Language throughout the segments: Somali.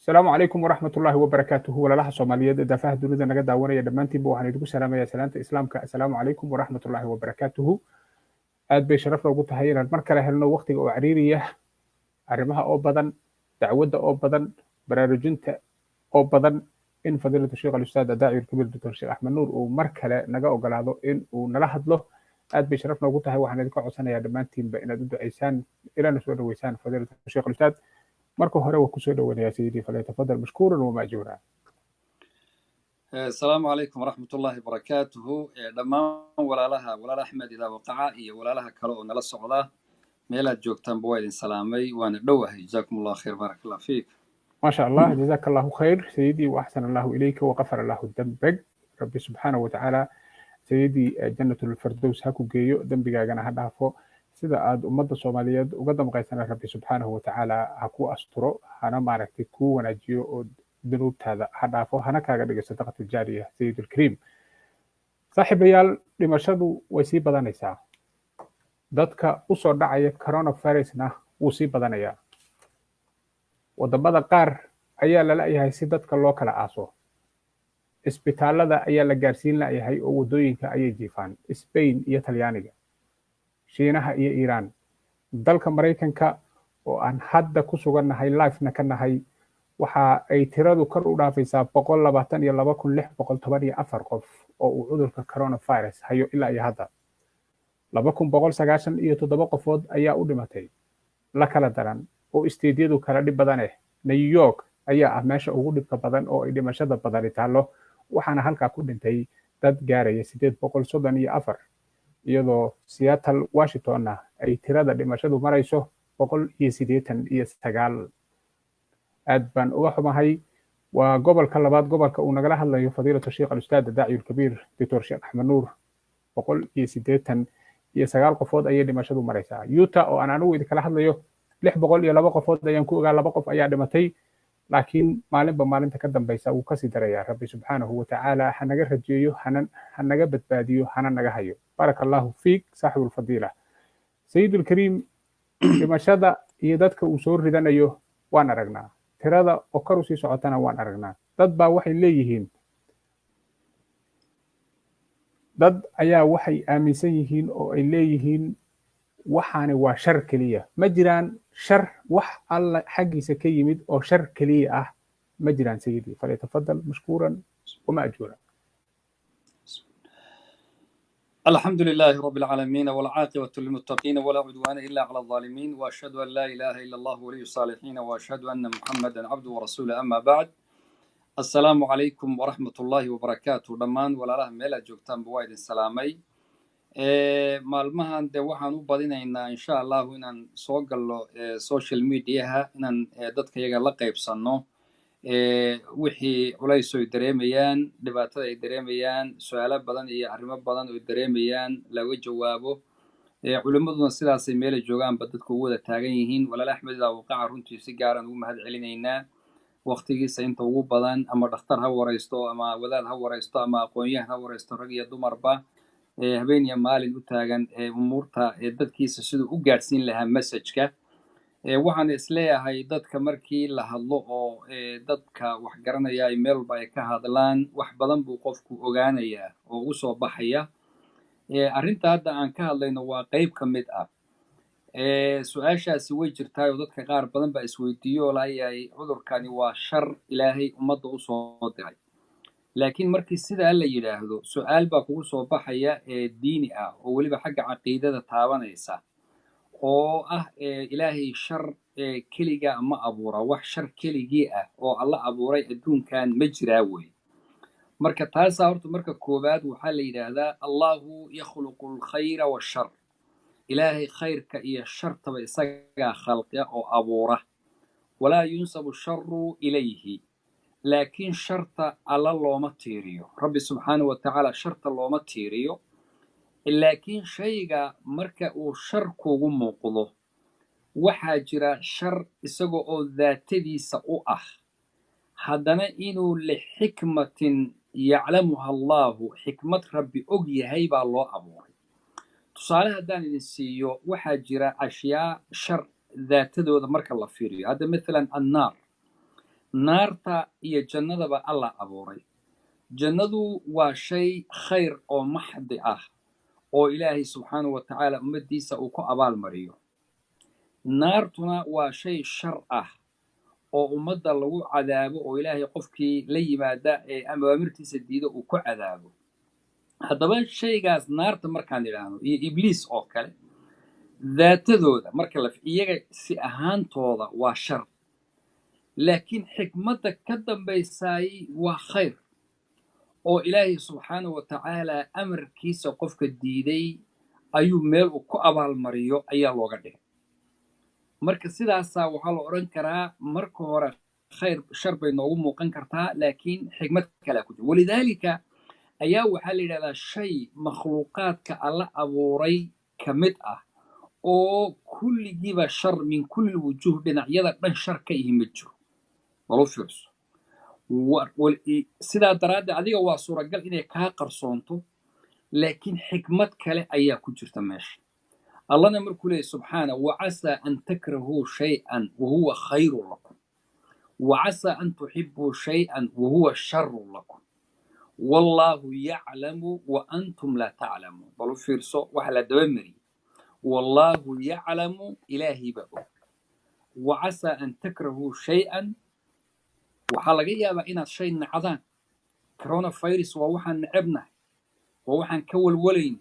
السلام عليكم ورحمة الله وبركاته ولا لها صوماليات إذا فهد دونيدا نجد دعوانا دمانتي بو هنيدكو سلام يا سلامة إسلامك السلام عليكم ورحمة الله وبركاته aad bay sharaf loogu tahay inaan mar kale helno waqtiga oo cariiriya arrimaha oo badan dacwadda oo badan baraarujinta oo badan in fadiilatu sheekh al-ustaad daaci al-kabiir dr sheekh axmed nuur uu mar kale naga ogolaado in uu nala hadlo aad bay sharaf loogu tahay waxaan idinka codsanayaa dhammaantiinba inaad u ducaysaan ilana soo dhaweysaan fadiilatu sheekh al-ustaad marka hore waa kusoo dhaweynayaa sayidii falyatafadal mashkuuran wamaajuuran السلام عليكم ورحمة الله وبركاته دمان ولا أحمد إذا وقع ولا لها كلو نلا الصعدة ميلاد جوكتان بويدين سلامي وأنا دوه جزاكم الله خير بارك الله فيك ما شاء الله جزاك الله خير سيدي وأحسن الله إليك وغفر الله ذنبك ربي سبحانه وتعالى سيدي جنة الفردوس هاكو جيو ذنبك أنا هذا فو سيدا أد أمد الصوماليات وقدم قيسنا ربي سبحانه وتعالى هاكو أسترو أنا معرفتي كو ونجيو ذنوبta ha dhaafo hana kaaga dhigo sadaqatu jaariya sayidul kariim saaxiibayaal dhimashadu way sii badanaysaa dadka u soo dhacaya coronavirusna wuu sii badanayaa wadamada qaar ayaa la la'yahay si dadka loo kala aaso isbitaalada ayaa la gaarsiin la'yahay oo wadooyinka ayay jiifaan Spain iyo Talyaaniga Shiinaha iyo Iiraan dalka Mareykanka oo aan hadda ku sugannahay live-na ka nahay waxa ay tiradu kor u dhaafaysaa 122,614 qof oo uu cudurka coronavirus hayo ilaa iyo hadda 2,197 qofood ayaa u dhimatay la kala daran oo isteedyadu kala dhib badan New York ayaa ah meesha ugu dhibka badan oo ay dhimashada badani taalo waxaana halkaa ku dhintay dad gaaraya 834 iyadoo Seattle Washingtonna ay tirada dhimashadu marayso 189 aad baan uga xumahay waa gobolka labaad gobolka uu nagala hadlayo fadiilatu sheekh al-ustaad daaci al-kabiir dr sheekh axmed nuur 189 qofood ayay dhimashadu maraysaa Utah oo aan anigu idin kala hadlayo 602 qofood ayaan ku ogaa 2 qof ayaa dhimatay laakiin maalinba maalinta ka dambaysa uu kasii darayaa rabbi subxaanahu wa tacaala ha naga rajeeyo ha naga badbaadiyo hana naga hayo barakallahu fiik saaxibul fadiila sayidul kariim dhimashada iyo dadka uu soo ridanayo waan aragnaa tirada oo kor u sii socotana waan aragnaa dad baa waxay leeyihiin dad ayaa waxay aaminsan yihiin oo ay leeyihiin waxaani waa shar keliya ma jiraan shar wax alla xaggiisa ka yimid oo shar keliya ah ma jiraan sayidii falyatafadal mashkuuran wamaajuuran الحمد لله رب العالمين والعاقبة للمتقين ولا عدوان إلا على الظالمين وأشهد أن لا إله إلا الله ولي الصالحين وأشهد أن محمدا عبده ورسوله أما بعد السلام عليكم ورحمة الله وبركاته دمان ولا له ميلا جوكتان بوايد السلامي maalmahan de waxaan u badinaynaa insha Allah inaan soo galno social media inaan dadka iyaga la qaybsano wixii culays ay dareemayaan dhibaatada ay dareemayaan su'aalo badan iyo arrimo badan oo dareemayaan laga jawaabo culimaduna sidaas ay meel joogaan dadku u wada taagan yihiin walaal Axmed ila waqaca runtii si gaar ah ugu mahad celinaynaa waqtigiisa inta ugu badan ama dhakhtar ha waraysto ama wadaad ha waraysto ama aqoonyahan ha waraysto rag iyo dumarba habeen iyo maalin u taagan umuurta dadkiisa sidoo u gaarsiin lahaa message-ka waxaan isleeyahay dadka markii la hadlo oo dadka wax garanaya ay meel walba ay ka hadlaan wax badan buu qofku ogaanayaa oo u soo baxaya arrinta hadda aan ka hadlayno waa qayb ka mid ah su-aashaasi way jirtaa oo dadka qaar badan baa isweydiiyo oo layahay cudurkani waa shar ilaahay ummadda u soo diray laakiin markii sidaa la yidhaahdo su-aal baa kugu soo baxaya diini ah oo weliba xagga caqiidada taabanaysa oo ah ilaahay shar keliga ma abuura wax shar keligii ah oo alla abuuray adduunkan ma jiraa wey marka taasaa horta marka koowaad waxaa la yidhaahdaa allahu yakhluqu alkhayra washar ilaahay khayrka iyo shartaba isagaa khalqiya oo abuura walaa yunsabu sharu ilayhi laakiin sharta alla looma tiiriyo rabbi subxaanahu watacaala sharta looma tiiriyo laakiin shayga marka uu shar kugu muuqdo waxaa jira shar isagoo oo daatadiisa u ah haddana inuu lixikmatin yaclamuha allahu xikmad rabbi og yahay baa loo abuuray tusaale haddaan idin siiyo waxaa jira ashyaa shar daatadooda marka la fiiriyo hadda maalan annaar naarta iyo jannadaba allah abuuray. jannadu waa shay khayr oo maxdi ah oo ilaahay subxaanahu wa tacaala ummaddiisa uu ku abaalmariyo. naartuna waa shay shar ah oo ummadda lagu cadaabo oo ilaahay qofkii la yimaada ee awaamirtiisa diida uu ku cadaabo. haddaba shaygaas naarta markaan idhaahno iyo ibliis oo kale daatadooda marka iyaga si ahaantooda waa shar, laakiin xikmadda ka dambaysaay waa khayr oo ilaahay subxaanahu wa tacaala amarkiisa qofka diiday ayuu meel uu ku abaalmariyo ayaa looga dhigay. marka sidaasaa waxaa la odhan karaa marka hore khayr shar bay noogu muuqan kartaa, laakiin xikmad kalea ku jira. walidaalika ayaa waxaa la yidhahdaa shay makhluuqaadka alla abuuray ka mid ah oo kulligiiba shar min kulli wujuuh dhinacyada dhan shar ka ihi ma jiro. walu fiirso sidaa daraaddeed adiga waa suuragal inay kaa qarsoonto, laakiin xikmad kale ayaa ku jirta meesha. allahna markuu leeyahy subxaana wacasaa an takrahuu shay-an wahuwa khayrun lakum wacasaa an tuxibuu shay-an wahuwa sharun lakum wallaahu yaclamu wa antum laa taclamuun. balu fiirso waxa la daba mariyey wallaahu yaclamu ilaahay baa og. wacasaa an takrahuu shay-an waxaa laga yaabaa inaad shay nacdaan. coronavirus waa waxaan necebnahay, waa waxaan ka walwalayno,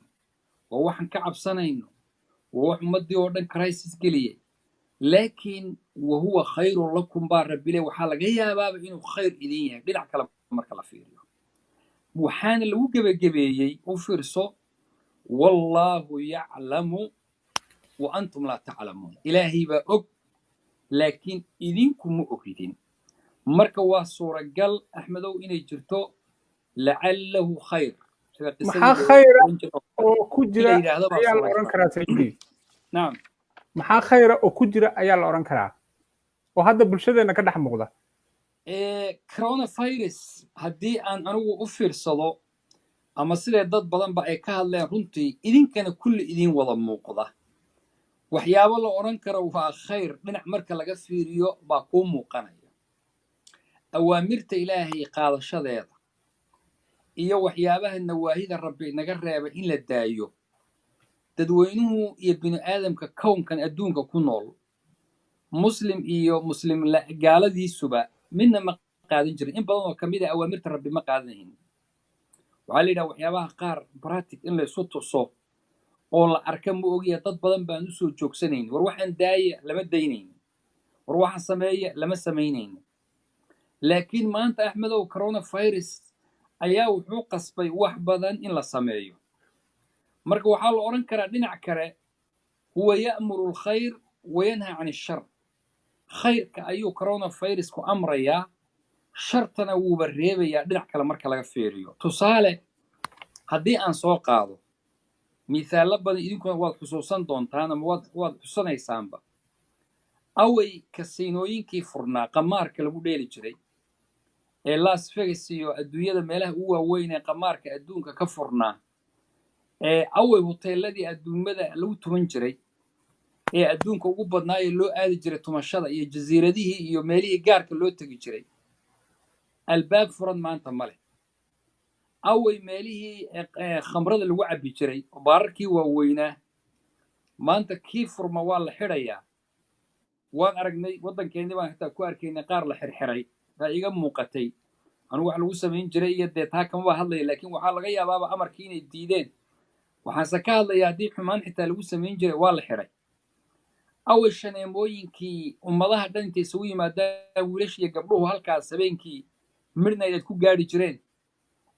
waa waxaan ka cabsanayno, waa wax ummaddii oo dhan crisis geliyay, laakiin wahuwa khayrun lakum baa rabbile waxaa laga yaabaaba inuu khayr idin yahay dhinac kale marka la fiiriyo. waxaana lagu gebagabeeyey u fiirso wallaahu yaclamu wa antum laa taclamuun. ilaahay baa og laakiin idinku ma ogidin. marka waa suuragal axmedow inay jirto lacallahu khayr. maxaa khayra oo ku jira ayaa la odhan karaa sayidii? nacam, maxaa khayra oo ku jira ayaa la odhan karaa oo hadda bulshadeenna ka dhex muuqda? coronavirus haddii aan anigu u fiirsado ama sidee dad badanba ay ka hadleen runtii idinkana kulli idin wada muuqda, waxyaabo la odhan karo waa khayr dhinac marka laga fiiriyo baa kuu muuqanaya. awaamirta ilaahay qaadashadeeda iyo waxyaabaha nawaahida rabbi naga reeba in la daayo. dadweynuhu iyo bini aadamka kownkan adduunka ku nool, muslim iyo muslim gaaladiisuba midna ma qaadan jirin. in badan oo ka mid a awaamirta rabbi ma qaadanayn. waxaa la yidhaha waxyaabaha qaar bratic in laysu tuso oo la arka ma ogiya dad badan baan u soo joogsanayn. war waxaan daaya lama daynayn, war waxaan sameeya lama samaynayn. laakiin maanta axmedow coronavirus ayaa wuxuu qasbay wax badan in la sameeyo. marka waxaa la odhan karaa dhinac kale huwa ya'muru alkhayr wayanha can ishar. khayrka ayuu coronavirusku amrayaa, shartana wuuba reebayaa dhinac kale marka laga fiiriyo. tusaale haddii aan soo qaado misaalo badan idinkuna waad xusuusan doontaan ama waad xusanaysaanba. away kasiinooyinkii furnaa qamaarka lagu dheeli jiray ee las vegas iyo adduunyada meelaha ugu waaweyn ee qamaarka adduunka ka furnaa, away hoteeladii adduunyada lagu tuman jiray ee adduunka ugu badnaayee loo aadi jiray tumashada iyo jasiiradihii iyo meelihii gaarka loo tegi jiray, albaab furan maanta ma leh. away meelihii khamrada lagu cabbi jiray baararkii waaweynaa, maanta kii furma waa la xidhayaa. waan aragnay waddankeennii baan hataa ku arkaynay qaar la xirxiray baa iga muuqatay. anugu wax lagu samayn jiray iyo dee taa kamaba hadlaya, laakiin waxaa laga yaabaaba amarkii inay diideen. waxaanse ka hadlaya haddii xumaan xitaa lagu samayn jiray waa la xidhay. away shaneemooyinkii ummadaha dhan intay isugu yimaadaan wiilasha iyo gabdhuhu halkaas habeenkii midnight aad ku gaadhi jireen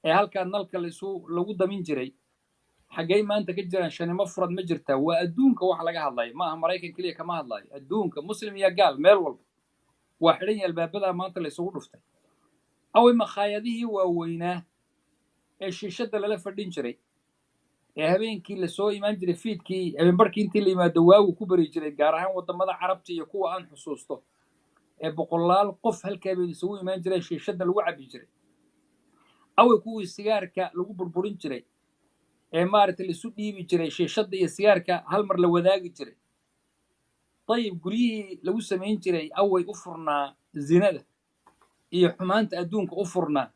ee halkaa nalka lagu damin jiray, xaggay maanta ka jiraan? shanimo furan ma jirtaa? waa adduunka wax laga hadlayo, ma aha maraykan keliya kama hadlayo. adduunka muslim iyo gaal meel walba waa xidhan yahay albaabadaa maanta la isugu dhuftay. away makhaayadihii waaweynaa ee shiishadda lala fadhin jiray ee habeenkii lasoo imaan jiray fiidkii habeenbarkii intii la yimaado waagu ku bari jiray, gaar ahaan waddamada carabta iyo kuwa aan xusuusto ee boqolaal qof halkaa bay isugu imaan jireen shiishadda lagu cabbi jiray. away kuwii sigaarka lagu burburin jiray ee maaragtay laisu dhiibi jiray, shiishadda iyo sigaarka hal mar la wadaagi jiray. dayib guryihii lagu samayn jiray away u furnaa zinada iyo xumaanta adduunka u furnaa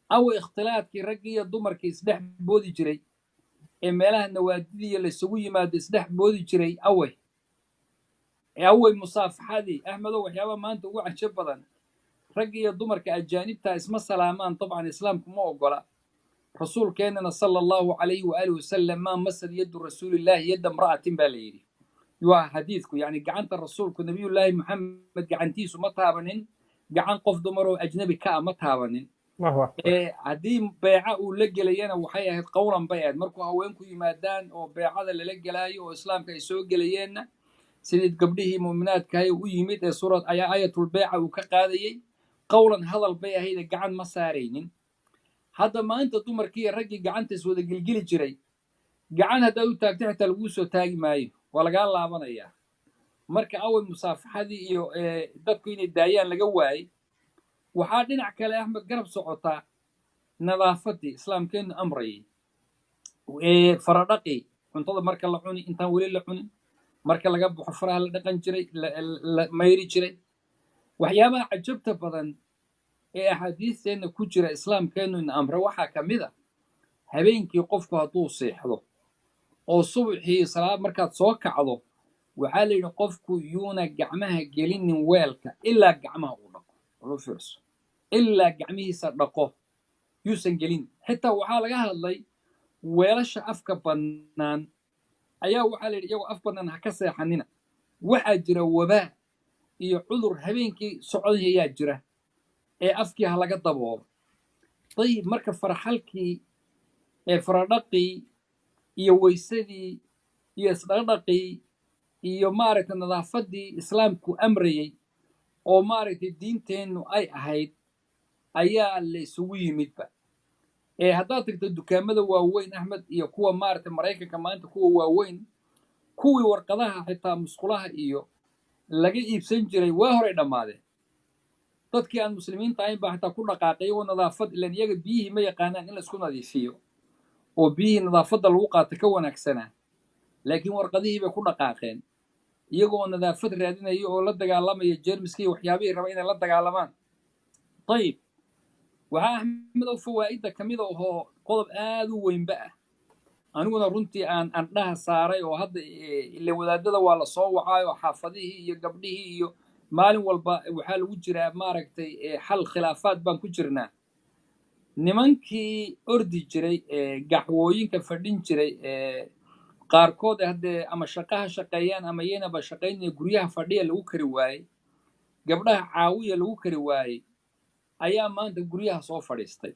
awa ikhtilaadkii raggii iyo dumarkii isdhex boodi jiray ee meelaha nawaadidiiyo laysugu yimaado isdhex boodi jiray awey musaafaxadii axmedow waxyaaba maanta ugu cajo badan raggii iyo dumarka ajaanibtaa isma salaamaan dabcan islaamku ma ogola rasuulkeennana sala allahu calayhi waaalih wasalam maa masad yaddu rasuulillaahi yadda imra'atin baa la yidhi waa xadiidku yacni gacanta rasuulku nabiyullaahi maxamed gacantiisu ma taabanin gacan qof dumaroo ajnabi ka ah ma taabanin haddii beeca uu la gelayana waxay ahayd qowlan bay ahayd markuu haweenku yimaadaan oo beecada lala gelaayo oo islaamka ay soo gelayeenna sidii gabdhihii mu'minaadkahay u yimid ee suurad ayaa aayatulbeeca uu ka qaadayey qowlan hadal bay ahayd gacan ma saaraynin hadda maanta dumarkii iyo raggii gacanta iswada gelgeli jiray gacan haddaad u taagto xitaa laguu soo taagi maayo waa lagaa laabanayaa marka awey musaafaxadii iyo dadku inay daayaan laga waayey waxaa dhinac kale axmed garab socotaa nadaafadii islaamkeennu amrayay faradhaqii cuntada marka la cuni intaan weli la cunin marka laga baxo faraha la dhaqan jiray la mayri jiray waxyaabaha cajabta badan ee axaadiisteenna ku jira islaamkeennu ina amre waxaa ka mid a habeenkii qofku hadduu seexdo oo subaxii salaad markaad soo kacdo waxaa la yidhi qofku yuuna gacmaha gelinin weelka ilaa gacmaha uu dhaqo ulu fiirso ilaa gacmihiisa dhaqo yuusan gelin xitaa waxaa laga hadlay weelasha afka bannaan ayaa waxaa la yidhi iyagoo af bannaan ha ka seexanina waxaa jira wabaa iyo cudur habeenkii socdayayaa jira ee afkii ha laga daboolo dayib marka faraxalkii faradhaqii iyo weysadii iyo isdhaqdhaqii iyo maaragtay nadaafadii islaamku amrayey oo maaragtay diinteennu ay ahayd ayaa la isugu yimidba haddaad tagto dukaamada waaweyn axmed iyo kuwa maaragtay maraykanka maanta kuwa waaweyn kuwii warqadaha xitaa musqulaha iyo laga iibsan jiray waa horay dhammaadeen dadkii aan muslimiinta ahayn baa xitaa ku dhaqaaqay iyagoo nadaafad ilan iyaga biyihii ma yaqaanaan in laisku nadiifiyo oo biyihii nadaafadda lagu qaata ka wanaagsanaa laakiin warqadihii bay ku dhaqaaqeen iyagoo nadaafad raadinaya oo la dagaalamaya jeermiskii waxyaabihii raba inay la dagaalamaan dayib waxaa axmedow fawaa'idda ka mid ahoo qodob aad u weynba ah aniguna runtii aan andhaha saaray oo hadda ile wadaadada waa la soo wacaayo xaafadihii iyo gabdhihii iyo maalin walba waxaa lagu jiraa maaragtay xal khilaafaad baan ku jirnaa nimankii ordi jiray gaxwooyinka fadhin jiray qaarkood haddee ama shaqaha shaqeeyaan ama iyanaba shaqaynaya guryaha fadhiya lagu kari waayey gabdhaha caawiya lagu kari waayey ayaa maanta guryaha soo fadhiistay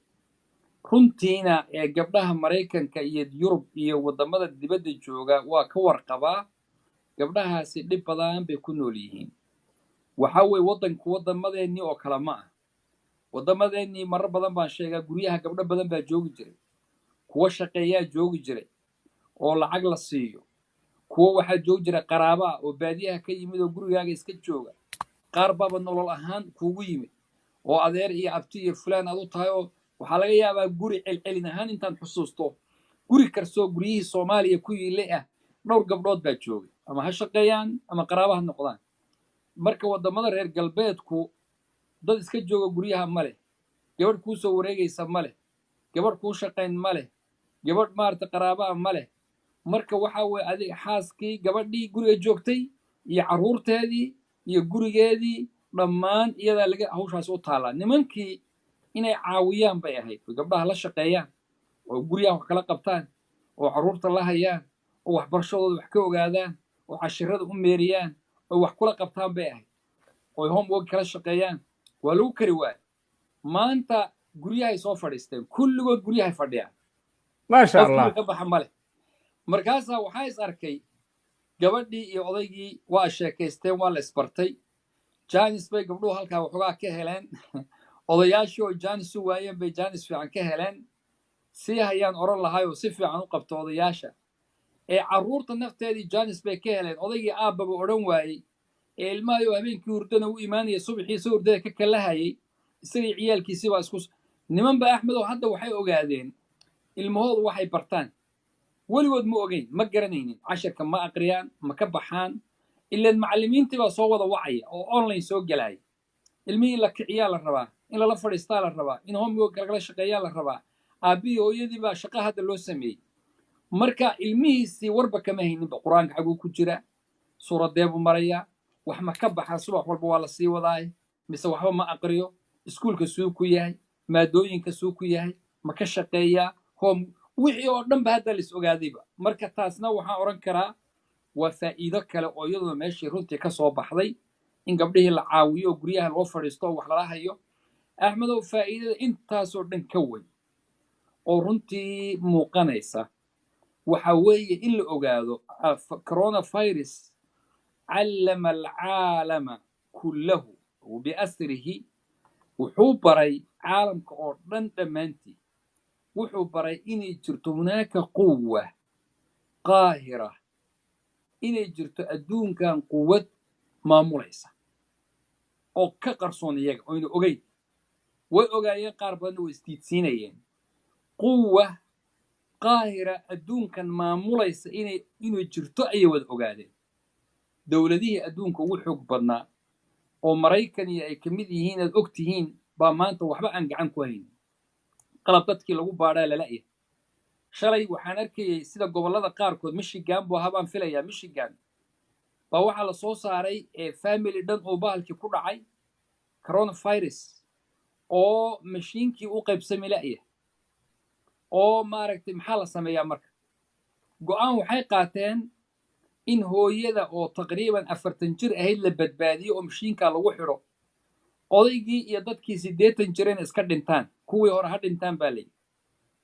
runtiina gabdhaha maraykanka iyo yurub iyo waddamada dibadda jooga waa ka warqabaa gabdhahaasi dhib badan bay ku nool yihiin waxaa weeye waddamadeennii oo kale ma ah waddamadeennii marar badan baan sheegaa guryaha gabdho badan baa joogi jiray kuwo shaqeeyaa joogi jiray oo lacag la siiyo kuwo waxaa joogi jira qaraabaa oo baadiyaha ka yimid oo gurigaaga iska jooga qaar baaba nolol ahaan kuugu yimid oo adeer iyo abti iyo fulaan aad u tahay oo waxaa laga yaabaa guri celcelin ahaan intaan xusuusto guri karsoo guryihii soomaaliya ku yiile ah dhowr gabdhood baa joogay ama ha shaqeeyaan ama qaraaba ha noqdaan marka waddamada reer galbeedku dad iska jooga guryaha ma leh gabadh kuu soo wareegaysa ma leh gabadh kuu shaqayn ma leh gabadh maarata qaraabaa ma leh marka waxaa weeye adiga xaaskii gabadhii guriga joogtay iyo carruurteedii iyo gurigeedii dhammaan iyadaa laga hawshaas u taallaa nimankii inay caawiyaan bay ahayd oo gabdhaha la shaqeeyaan oo guryaha wax kala qabtaan oo carruurta la hayaan oo waxbarashadooda wax ka ogaadaan oo cashirada u meeriyaan oo wax kula qabtaan bay ahayd oo homework kala shaqeeyaan waa lagu kari waaya maanta guryahay soo fadhiisteen kulligood guryahay fadhiyaan maasha allah ka baxa male markaasaa waxaa is arkay gabadhii iyo odaygii waa sheekaysteen waa la isbartay janis bay gabdhuhu halkaa waxoogaa ka heleen odayaashii oo janis u waayeen bay janis fiican ka heleen sii hayaan oran lahay oo si fiican u qabta odayaasha carruurta nafteedii janis bay ka heleen odaygii aabbaba odhan waayey ilmahayo habeenkii hurdana u imaanaya subaxiisa hurdada ka kalahayay isagii ciyaalkiisii baa isku niman ba axmedow hadda waxay ogaadeen ilmahoodu waxay bartaan weligood ma ogeyn ma garanaynin cashirka ma aqriyaan ma ka baxaan ilaan macallimiintii baa soo wada wacaya oo online soo gelaya ilmihii la kiciyaa la rabaa in lala fadhiistaa la rabaa in homework lagala shaqeeyaa la rabaa aabbihii hooyadii baa shaqo hadda loo sameeyey marka ilmihiisii warba kama hayninba qur-aanka xaguu ku jira suuradee buu marayaa wax ma ka baxa subax walba waa la sii wadaay mise waxba ma aqriyo iskuulka suu ku yahay maadooyinka suu ku yahay ma ka shaqeeyaa wixii oo dhan ba hadda lis ogaadayba marka taasna waxaan oran karaa waa faa'iido kale oo iyadoo meeshii runtii ka soo baxday in gabdhihii la caawiyo oo guryaha loo fadhiisto oo wax lala hayo axmedow faa'iidada intaasoo dhan ka weyn oo runtii muuqanaysa waxa weeye in la ogaado coronavirus callama alcaalama kullahu biasrihi wuxuu baray caalamka oo dhan dhammaantii wuxuu baray inay jirto hunaaka quwa qaahira inay jirto adduunkan quwad maamulaysa oo ka qarsoon iyaga oyna ogeyn way ogaayeen qaar badanna way isdiidsiinayeen quwa qaahira adduunkan maamulaysa inay jirto ayay wada ogaadeen dowladihii adduunka ugu xoog badnaa oo maraykaniya ay ka mid yihiin aad og tihiin baa maanta waxba aan gacan ku hayn qalab dadkii lagu baadhaa lala'ya shalay waxaan arkayay sida gobollada qaarkood michigan buu ahaa baan filayaa michigan baa waxaa la soo saaray family dhan oo bahalkii ku dhacay coronavirus oo mashiinkii u qaybsami la'ya oo maaragtay maxaa la sameeyaa marka go'aan waxay qaateen in hooyada oo taqriiban 40 jir ahayd la badbaadiyo oo mashiinkaa lagu xidho odaygii iyo dadkii 80 jireen iska dhintaan kuwii hore ha dhintaan baa layidhi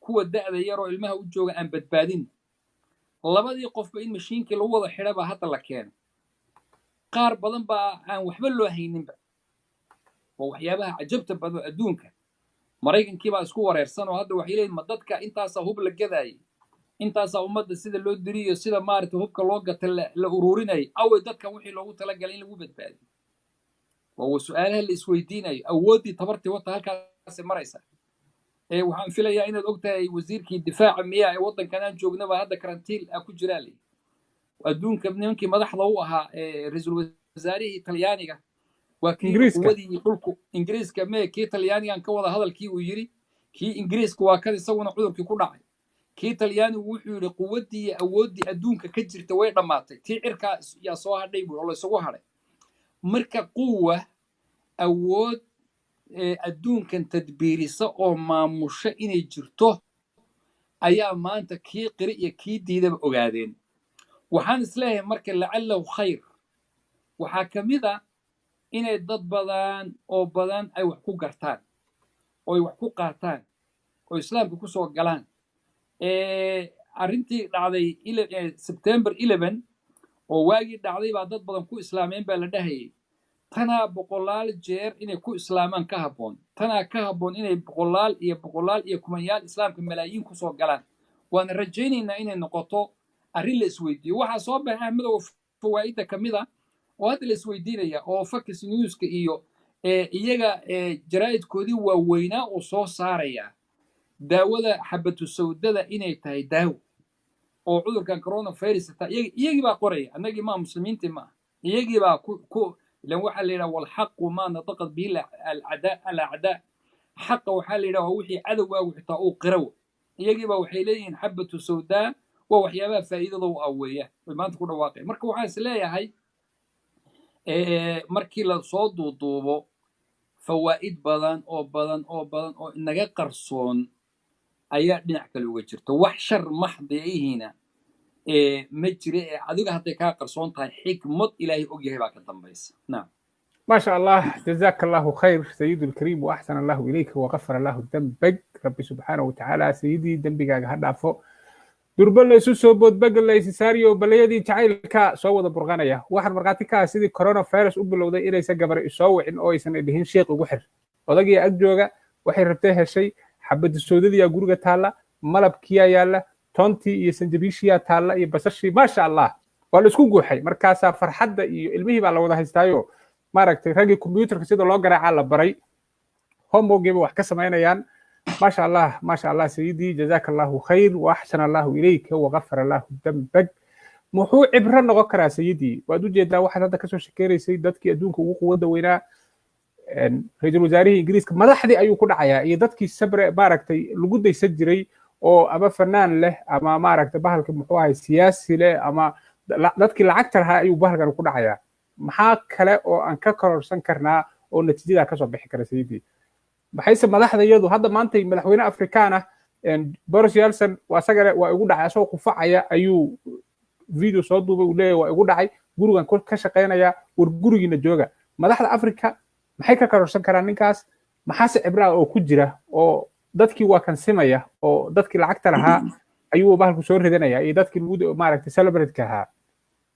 kuwa da'da yaroo ilmaha u jooga aan badbaadin labadii qofba in mashiinkii lagu wada xidha baa hadda la keenay qaar badan baa aan waxba loo hayninba waa waxyaabaha cajabta badan adduunka maraykankii baa isku wareersan oo hadda waxay leeyihin ma dadka intaasaa hub la gadaayay intaasaa ummadda sida loo diriyo sida maaragtay hubka loo gata la ururinayay awey dadkan wixii loogu talagalay in lagu badbaadiyo waa su'aalaha la isweydiinayo awooddii tabartii wata halkaasay maraysa waxaan filayaa inaad og tahay wasiirkii difaaca miyaa ee waddankan aan joognaba hadda karantiil ku jiraa lay adduunka nimankii madaxda u ahaa ra-iisul wasaarihii talyaaniga waa kii quwadii dhulku ingiriiska mee kii talyaanigan ka wada hadalkii uu yidhi kii ingiriiska waa kan isaguna cudurkii ku dhacay kii talyaanigu wuxuu yidhi quwaddii iyo awooddii adduunka ka jirta way dhammaatay tii cirkaa yaa soo hadhay buu oo la isugu hadhay marka quwa awood adduunkan tadbiirisa oo maamusho inay jirto ayaa maanta kii qiri iyo kii diidaba ogaadeen waxaan isleeyahay marka lacallahu khayr waxaa ka mid a inay dad badan oo badan ay wax ku gartaan oo ay wax ku qaataan oo islaamka ku soo galaan arrintii dhacday September 11 oo waagii dhacday baa dad badan ku islaameen baa la dhahayay tanaa boqolaal jeer inay ku islaamaan ka habboon tanaa ka habboon inay boqolaal iyo kumanyaal islaamka malaayiin ku soo galaan waana rajaynaynaa inay noqoto arrin la isweydiiyo waxaa soo baxay ahmedow fawaa'ida ka mid a oo hadda la isweydiinaya oo Fox Newska iyo iyaga jaraa'idkoodii waaweynaa uu soo saaraya daawada xabatu sawdada inay tahay daawo oo cudurkan coronavirus iyagii baa qoraya annagii ma muslimiintii ma iyagii baa lan waxa la yiraahdaa wal xaqu ma nataqad bihi al a'da xaqa waxa la yiraahdaa wixii cadawaagu xitaa uu qiraw iyagii baa waxay leeyihiin xabatu sawda waa waxyaabaha faa'iidada u aweeya maanta ku dhawaaqay marka waxaan is leeyahay markii la soo duuduubo fawaa'id badan oo inaga qarsoon ayaa dhinac kale uga jirta wax shar maxdi ahina ma jire adiga hadday kaa qarsoon tahay xikmad ilaahay og yahay baa ka dambaysa naam ما شاء الله جزاك الله خير سيد الكريم وأحسن الله إليك وغفر الله ذنبك ربي سبحانه وتعالى سيدي ذنبك هذا فوق durban la isu soo boodbagal la isaariyo balayadii jacaylka soo wada burqanaya waxaan marqaati ka sidii coronavirus u bilowday inaysan gabar isoo wicin oo aysan dhihin sheekh ugu xir odagii ag jooga waxay rabtay heshay xabad soodadii guriga taala malabkiya yaala tontii iyo sanjabiishiya taala iyo basashii ma sha Allah waa la isku guuxay markaas farxadda iyo ilmihii baa la wada haystaayo maaragtay ragii computerka sida loo garaaca la baray homework wax ka sameynayaan ما شاء الله سيدي جزاك الله خير وأحسن الله إليك وغفر الله ذنبك محو عبرة نغكر سيدي وأدو جدا واحد هذا كسو شكيري سيدتك أدونك وقوة دوينا ra-iisul wasaarihii ingiriiska madaxdii ayuu ku dhacayaa iyo dadkii sabre maaragtay lagu daysan jiray oo ama fanaan leh ama maaragtay bahalka muxuu ahay siyaasi leh ama dadkii lacagta lahaa ayuu bahalkan ku dhacayaa maxaa kale oo aan ka kororsan karnaa oo natiijada ka soo bixi kara sayidii maxayse madaxda iyadu hadda maanta madaxweyne afrikaan ah boris johnson waa sagale waa igu dhacay asagoo qufacaya ayuu video soo duubay uu leeyahay waa igu dhacay gurigan ka shaqaynaya war gurigiina jooga madaxda afrika maxay ka kororsan karaan ninkaas maxaase cibraa oo ku jira oo dadkii waa kan simaya oo dadkii lacagta lahaa ayuu bahalku soo ridanaya iyo dadkii lagu maaragtay celebrate-ka ahaa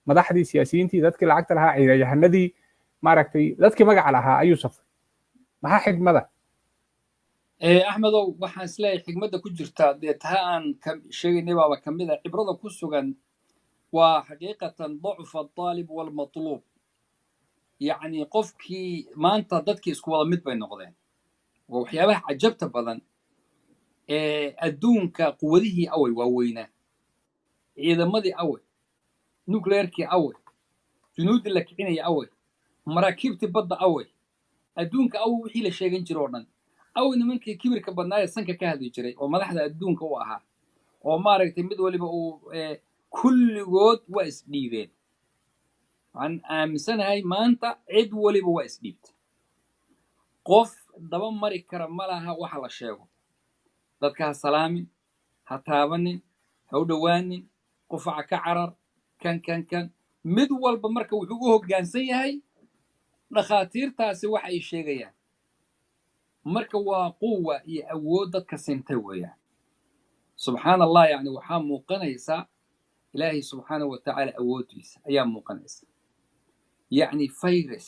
madaxdii siyaasiyiintii dadkii lacagta lahaa ciidayahanadii maaragtay dadkii magaca lahaa ayuu safray maxaa xigmada axmedow waxaan isleeyahay xigmadda ku jirta dee taa aan sheegaynay baaba ka mid a cibrada ku sugan waa xaqiiqatan dacfa adaalib walmatluub yacni qofkii maanta dadkii isku wada mid bay noqdeen waa waxyaabaha cajabta badan adduunka quwadihii away waaweynaa ciidamadii away nucleerkii away junuuddii la kicinaya away maraakiibtii badda away adduunka away wixii la sheegan jiro oo dhan away nimankii kibirka badnaa ee sanka ka hadli jiray oo madaxda adduunka u ahaa oo maaragtay mid waliba uu kulligood waa isdhiibeen waxaan aaminsanahay maanta cid waliba waa isdhiibtay qof daba mari kara ma laha waxa la sheego dadka ha salaamin ha taabanin ha u dhowaanin qufaca ka carar kan mid walba marka wuxuu u hoggaansan yahay dhakhaatiirtaasi waxa ay sheegayaan marka waa quwa iyo awood dadka sintay weeyaan subxaan allah yacni waxaa muuqanaysa ilaahay subxaanahu watacaala awooddiisa ayaa muuqanaysa yacni virus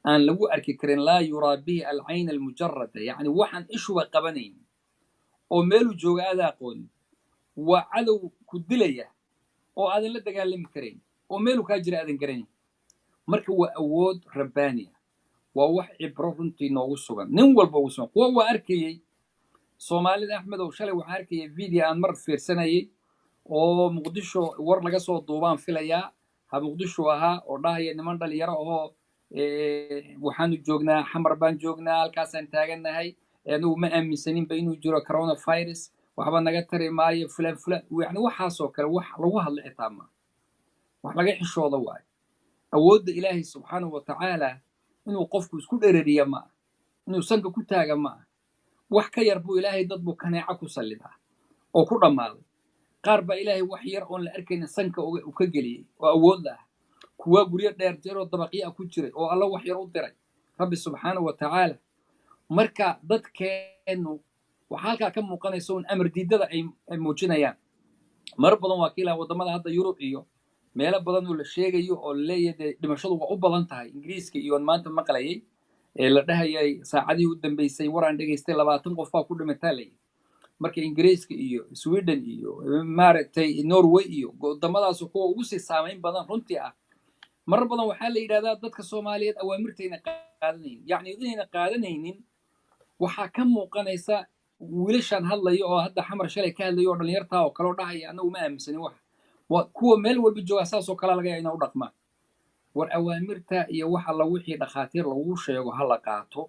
aan lagu arki karin laa yuraa bihi alcayn almujarada yacni waxaan ishuba qabanayn oo meeluu jooga aada aqoonin waa cadow ku dilaya oo aadan la dagaalami karayn oo meeluu kaa jira aadan garanayn marka waa awood rabbaaniya waa wax cibro runtii noogu sugan nin walba ugu sugan kuwa waa arkayey soomaalida axmedow shalay waxaan arkayay video aan mar fiirsanayay oo muqdisho war laga soo duubaan filayaa ha muqdisho ahaa oo dhahaya niman dhalinyaro ahoo waxaanu joognaa xamar baan joognaa halkaasaan taagannahay anigu ma aaminsaninba inuu jiro coronavirus waxba naga tari maayo fulan yani waxaasoo kale wax lagu hadla xitaa maa wax laga xishooda waayo awoodda ilaahay subxaanahu watacaala inuu qofku isku dhereriya ma ah inuu sanka ku taaga ma ah wax ka yar buu ilaahay dad buu kaneeca ku sallidaa oo ku dhammaaday qaar baa ilaahay wax yar oon la arkaynin sanka u ka geliyey oo awood lah kuwaa guryo dheer jiroo dabaqya ku jiray oo alla wax yar u diray rabbi subxaanahu watacaala marka dadkeennu waxaa halkaa ka muuqanaysa un amar diidada ay muujinayaan mar badan waa kiilaa waddamada hadda yurub iyo meelo badan oo la sheegayo oo laleeyahay dee dhimashadu waa u badan tahay ingiriiska iyo on maanta maqlayay ee la dhahayay saacadihii u dambeysay waraan dhegaystay 20 qof baa ku dhimataa layidhi marka ingiriiska iyo sweden iyo maaragtay norway iyo waddamadaas kuwa ugu sii saamayn badan runtii ah marar badan waxaa la yidhahdaa dadka soomaaliyeed awaamirtayna qaadanaynin yacni inayna qaadanaynin waxaa ka muuqanaysa wiilashaan hadlaya oo hadda xamar shalay ka hadlaya oo dhalinyartaa oo kaloo dhahaya annagu ma aaminsanin wax kuwa meel walba joogaa saasoo kale laga yaa ina u dhaqmaan war awaamirta iyo wax alla wixii dhakhaatiir lagu sheego ha la qaato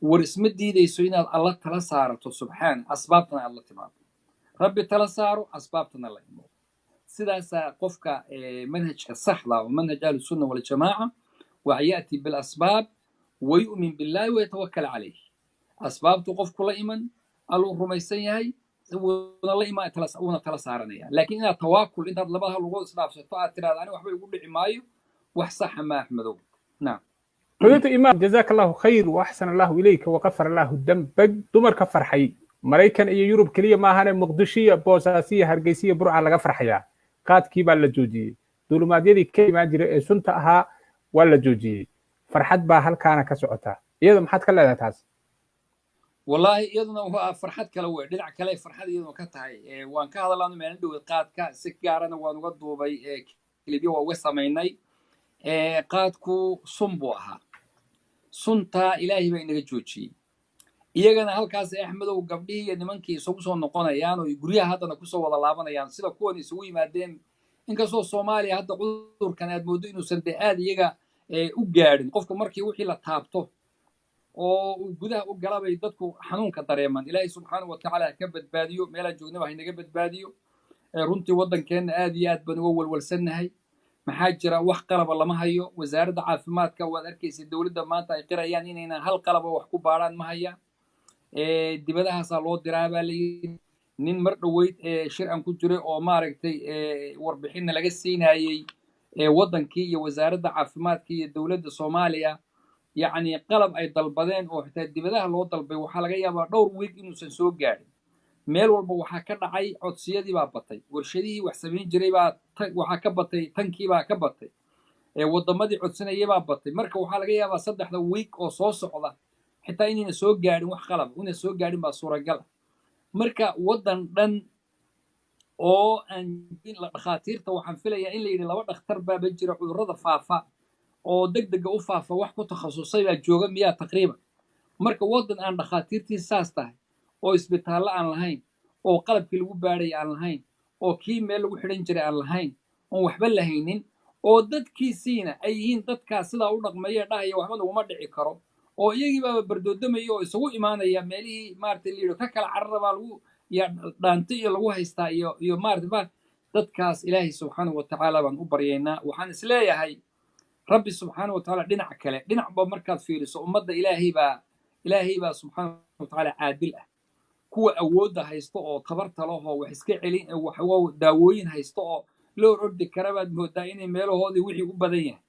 war isma diidayso inaad alla tala saarato subxaana asbaabtana aad la timaado rabbi tala saaro asbaabtana la imo sidaasaa qofka manhajka saxda oo manhaj ahlusunna waljamaaca waa ya'ti bilasbaab wayu'min billahi wayatawakkal calayh asbaabtu qofku la iman alluu rumaysan yahay wuuna la iman wuuna tala saaranaya laakiin inaad tawaakul intaad labada lugood isdhaafsato aad tiraahdo ani waxba igu dhici maayo wax saxa ma axmedow naam قلت إمام جزاك الله خير وأحسن الله إليك وغفر الله ذنبك دمر كفر حي مريكان إيه يوروب كلية ما هنا مقدشية بوساسية هرقيسية برعة لغا فرحيا قاد كيبا لجوجي دولو ما ديدي كي ما جري سنتها ولا جوجي فرحت با هل كان كسعوتا إذا محد كلا تاس والله يدنا هو فرحت كلا وين دلع كلا فرحت يدنا كتاي وان كهذا لانه من عنده قاد كسكارنا وان قدو بي كليبي ووسميناي qaadku sun buu ahaa suntaa ilaahay baa inaga joojiyey iyagana halkaas axmedow gabdhihii iyo nimankii isugu soo noqonayaan oo guryaha haddana kusoo wada laabanayaan sida kuwan isugu yimaadeen inkastoo soomaaliya hadda cudurkan aad mooddo inuusan dee aad iyaga u gaadhin qofka markii wixii la taabto oo gudaha u gala bay dadku xanuunka dareemaan. ilaahay subxaanahu watacaala ha ka badbaadiyo, meelaan joognaba ha inaga badbaadiyo. runtii waddankeenna aad iyo aad baan uga walwalsannahay. maxaa jira wax qalaba lama hayo. wasaaradda caafimaadka waad arkaysa dowladda maanta ay qirayaan inaynan hal qalaba wax ku baaraan ma hayaan. dibadahaasaa loo diraa baa layidhi. nin mar dhoweyd shir aan ku jiray oo maaragtay warbixinna laga siinayey waddankii iyo wasaaradda caafimaadka iyo dowladda soomaaliya yacni qalab ay dalbadeen oo xitaa dibadaha loo dalbay waxaa laga yaabaa dhowr wiig inuusan soo gaadhin. meel walba waxaa ka dhacay codsiyadii baa batay, warshadihii wax samayn jiray baa waxaa ka batay, tankii baa ka batay, waddamadii codsanayay baa batay. marka waxaa laga yaabaa 3 wiig oo soo socda xitaa inayna soo gaadhin wax qalab, una soo gaadhin baa suuragal ah. marka waddan dhan oo aan dhakhaatiirta waxaan filayaa in la yidhi 2 dhakhtar baaba jira cudurrada faafa oo degdega u faafa wax ku takhasusay baa jooga miyaa taqriiban. marka waddan aan dhakhaatiirtii saas tahay oo isbitaallo aan lahayn, oo qalabkii lagu baadhay aan lahayn, oo kii meel lagu xidhan jiray aan lahayn, oon waxba lahaynin, oo dadkiisiina ay yihiin dadkaas sidaa u dhaqmaya dhahaya waxba naguma dhici karo, oo iyagii baaba bardoodamaya oo isugu imaanaya meelihii maaragtay la yidhi ka kala carara baa lagu iyo dhaanti iyo lagu haystaa iyo maaragtay dadkaas ilaahay subxaanahu watacaala baan u baryaynaa. waxaan isleeyahay rabbi subxaanahu watacaala dhinac kale dhinacba markaad fiiriso ummadda ilaahay baa subxaanahu watacaala caadil ah. kuwa awoodda haysto oo tabarta lahoo wax iska celin daawooyin haysto oo loo ordi kara baad moodaa inay meelahoodii wixii u badan yahay.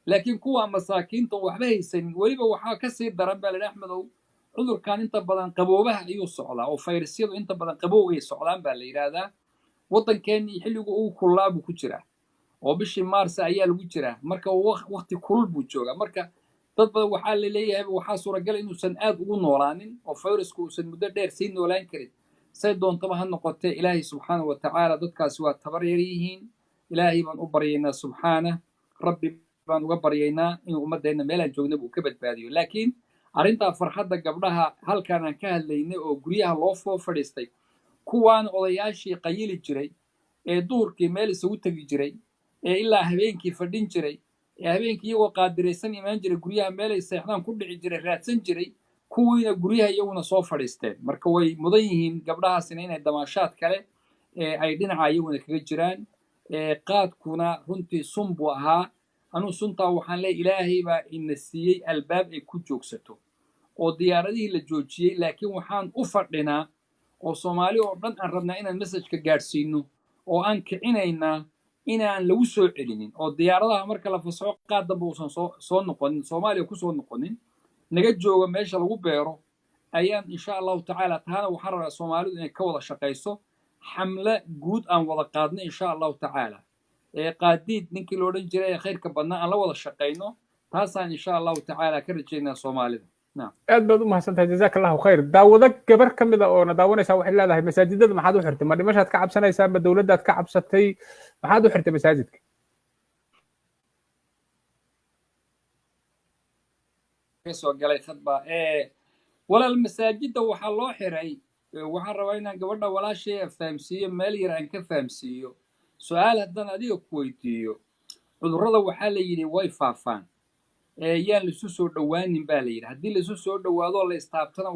laakiin kuwa masaakiinta waxba haysanin weliba waxaa ka sii daran baa ladhi axmedow, cudurkan inta badan qaboobaha ayuu socdaa oo fayrasyadu inta badan qaboobay socdaan baa la yidhaahdaa. waddankeennii xilligu ugu kullaa buu ku jiraa oo bishii maarsa ayaa lagu jiraa. marka waqti kulul buu joogaa. marka dad badan waxaa la leeyahay waxaa suuragal inuusan aad ugu noolaanin oo fayrasku uusan muddo dheer sii noolaan karin. say doontaba ha noqotee ilaahay subxaanahu watacaala dadkaasi waa tabar yar yihiin. ilaahay baan u baryaynaa subxaanah, rabbi baan uga baryaynaa inuu ummaddeenna meelaan joognaba uu ka badbaadiyo. laakiin arrintaa farxadda gabdhaha halkaan aan ka hadlaynay oo guryaha loo fadhiistay, kuwaan odayaashii qayili jiray ee duhurkii meel isugu tegi jiray ee ilaa habeenkii fadhin jiray ee habeenkii iyagoo qaadiraysan imaan jiray guryaha meelay seexdaan ku dhici jiray raadsan jiray, kuwiina guryaha iyaguna soo fadhiisteen. marka way mudan yihiin gabdhahaasina inay damaashaad kale ay dhinaca iyaguna kaga jiraan. qaadkuna runtii sun buu ahaa. anuu suntaa waxaan leeyahay ilaahay baa ina siiyey albaab ay ku joogsato oo diyaaradihii la joojiyey. laakiin waxaan u fadhinaa oo soomaali oo dhan aan rabnaa inaan mesajka gaadhsiino oo aan kicinaynaa inaan lagu soo celinin oo diyaaradaha marka la fasaxo qaad damba uusan soo noqonin, soomaaliya ku soo noqonin, naga jooga meesha lagu beero ayaan insha allahu tacaala. taana waxaan rabaa soomaalidu inay ka wada shaqayso xamle guud aan wada qaadno insha allahu tacaala. qaadiid ninkii lo odhan jiray ee khayrka badnaa aan la wada shaqayno, taasaan insha allahu tacaala ka rajaynaa soomaalida. aad baad u mahadsantahay, jazaaka allahu khayr. daawado gabar ka mid a oona daawanaysaa waxay leedahay masaajidada maxaad u xirtay? ma dhimashaad ka cabsanaysaa? ma dowladdaad ka cabsatay? maxaad u xirtay masaajidka? kasoo galay khadba walaal masaajidda waxaa loo xiray. waxaan rabaa inaan gabadha walaashay fahamsiiyo, meel yar aan ka fahamsiiyo. su-aal haddaan adiga ku weydiiyo, cudurrada waxaa la yidhi way faafaan, yaan laisu soo dhowaanin baa la yidhi. haddii laisu soo dhowaadoo la istaabtana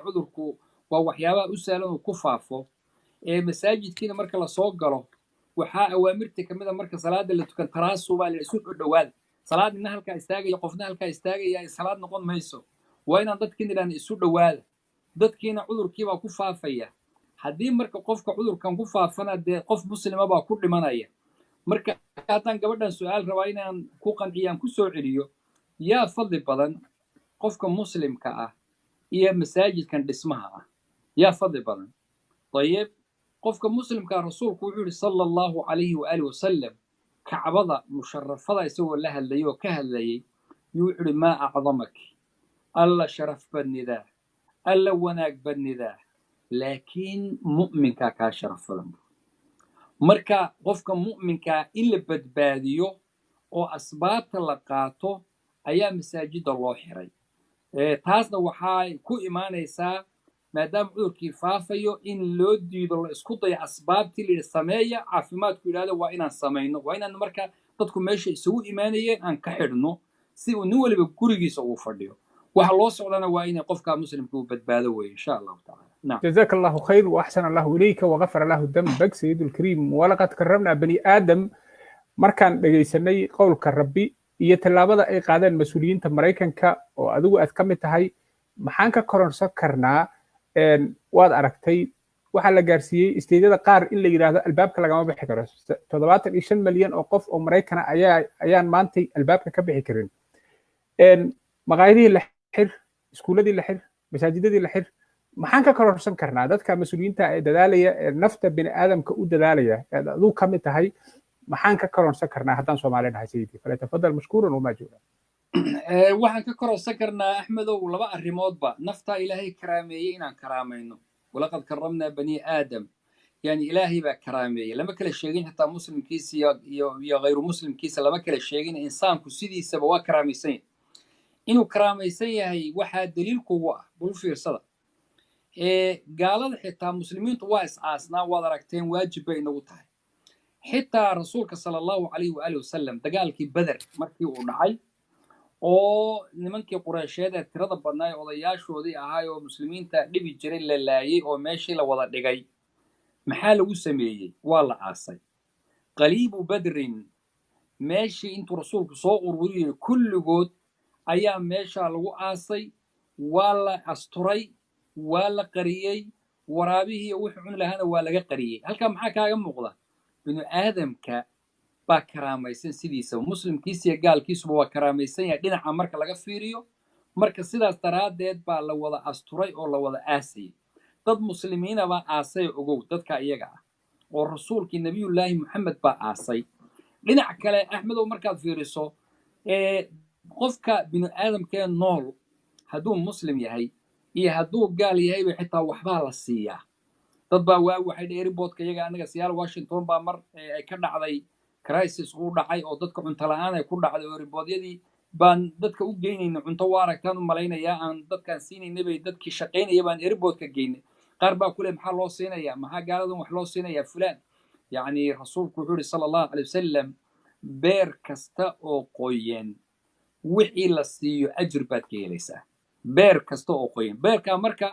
cudurku waa waxyaabaha u sahlan uu ku faafo. masaajidkiina marka lasoo galo waxaa awaamirta ka mid a marka salaada la tukan taraasu baa la isu dhowaada. salaad nina halkaa istaagaya qofna halkaa istaagaya ay salaad noqon mayso. waa inaan dadkiina idhaan isu dhowaada. dadkiina cudurkiibaa ku faafaya. haddii marka qofka cudurkan ku faafana dee qof muslima baa ku dhimanaya. marka haddaan gabadhan su-aal rabaa inaan ku qanciyaan ku soo celiyo, yaa fadli badan qofka muslimka ah iyo masaajidkan dhismaha ah? yaa fadli badan? ayib, qofka muslimka rasuulku wuxuu yidhi sala allahu calayhi waaalih wasalam, kacbada musharafada isagoo la hadlayay oo ka hadlayay yuu wuxuu yidhi maa acdamak, alla sharaf badnidaa, alla wanaag badnidaa, laakiin mu'minkaa kaa sharaf badan. marka qofka mu'minkaa in la badbaadiyo oo asbaabta la qaato ayaa masaajidda loo xiray. taasna waxay ku imaanaysaa maadaama cudurkii faafayo in loo diido la isku dayo asbaabtii layidhi sameeya. caafimaadku yidhahda waa inaan samayno, waa inaan marka dadku meesha isugu imaanayeen aan ka xidhno si uu nin waliba gurigiisa ugu fadhiyo. waxa loo socdana waa inay qofka muslimka uu badbaado weeye insha allahu tacaala nacam جزاك الله خير وأحسن الله إليك وغفر الله ذنبك سيد الكريم ولقد كرمنا بني آدم markaan dhegaysanay qowlka rabbi iyo tallaabada ay qaadeen mas-uuliyiinta maraykanka oo adigu aad ka mid tahay maxaan ka koronsan karnaa waad aragtay waxaa la gaarsiiyey isteedyada qaar in la yidhaahdo albaabka lagama bixi karo 75 malyan oo qof oo maraykana ayaan maantay albaabka ka bixi karin maqaayadihii la xir iskuuladii la xir masaajidadii la xir maxaan ka koronsan karnaa dadka mas-uuliyiinta ee dadaalaya ee nafta bini aadamka u dadaalaya ee adigu ka mid tahay maxaan ka koronsan karnaa haddaan Soomaali nahay sayidii falyatafadal mashkuuran wama jooga waxaan ka koronsan karnaa axmedow laba arrimoodba nafta ilaahay karaameeyey inaan karaamayno walaqad karamnaa bani aadam yani ilaahay baa karaameeyey lama kala sheegin xataa muslimkiisa iyo hayru muslimkiisa lama kala sheegin insaanku sidiisaba waa karaamaysan yahay inuu karaamaysan yahay waxaa daliil kugu ah bul fiirsada gaalada xitaa muslimiintu waa is-aasnaa waad aragteen waajib bay inagu tahay xitaa rasuulka sala allahu calayhi waali wasalam dagaalkii beder markii uu dhacay oo nimankii qureysheed ee tirada badnaa ee odayaashoodii ahaay oo muslimiinta dhibi jiray la laayey oo meeshii la wada dhigay maxaa lagu sameeyey waa la aasay qaliibu badrin meeshii intuu rasuulku soo ururiyey kulligood ayaa meeshaa lagu aasay waa la asturay waa la qariyey waraabihii wixii cuni lahaana waa laga qariyey halkaa maxaa kaaga muuqda binu aadamka baa karaamaysan sidiisaba muslimkiisa iyo gaalkiisuba waa karaamaysan yahay dhinaca marka laga fiiriyo marka sidaas daraaddeed baa la wada asturay oo la wada aasayay dad muslimiina baa aasay ogow dadka iyaga ah oo rasuulkii nabiyullaahi maxamed baa aasay dhinac kale axmedow markaad fiiriso qofka binu aadamkee nool hadduu muslim yahay iyo hadduu gaal yahayba xitaa waxbaa la siiyaa dad baa waxay dhi airportka iyaga anaga siyaal washington baa mar ay ka dhacday crisis uu dhacay oo dadka cunto la'aan ay ku dhacday oo airportyadii baan dadka u geynayna cunto waa aragtaan u malaynayaa aan dadkaan siinaynay bay dadkii shaqaynaya baan airportka geynay qaar baa kule maxaa loo siinayaa maxaa gaaladan wax loo siinayaa fulaan yacni rasuulku wuxuu yidhi sala allahu calay wasalam beer kasta oo qoyan wixii la siiyo ajir baad ka helaysaa beer kasta oo qoyan beerkaa marka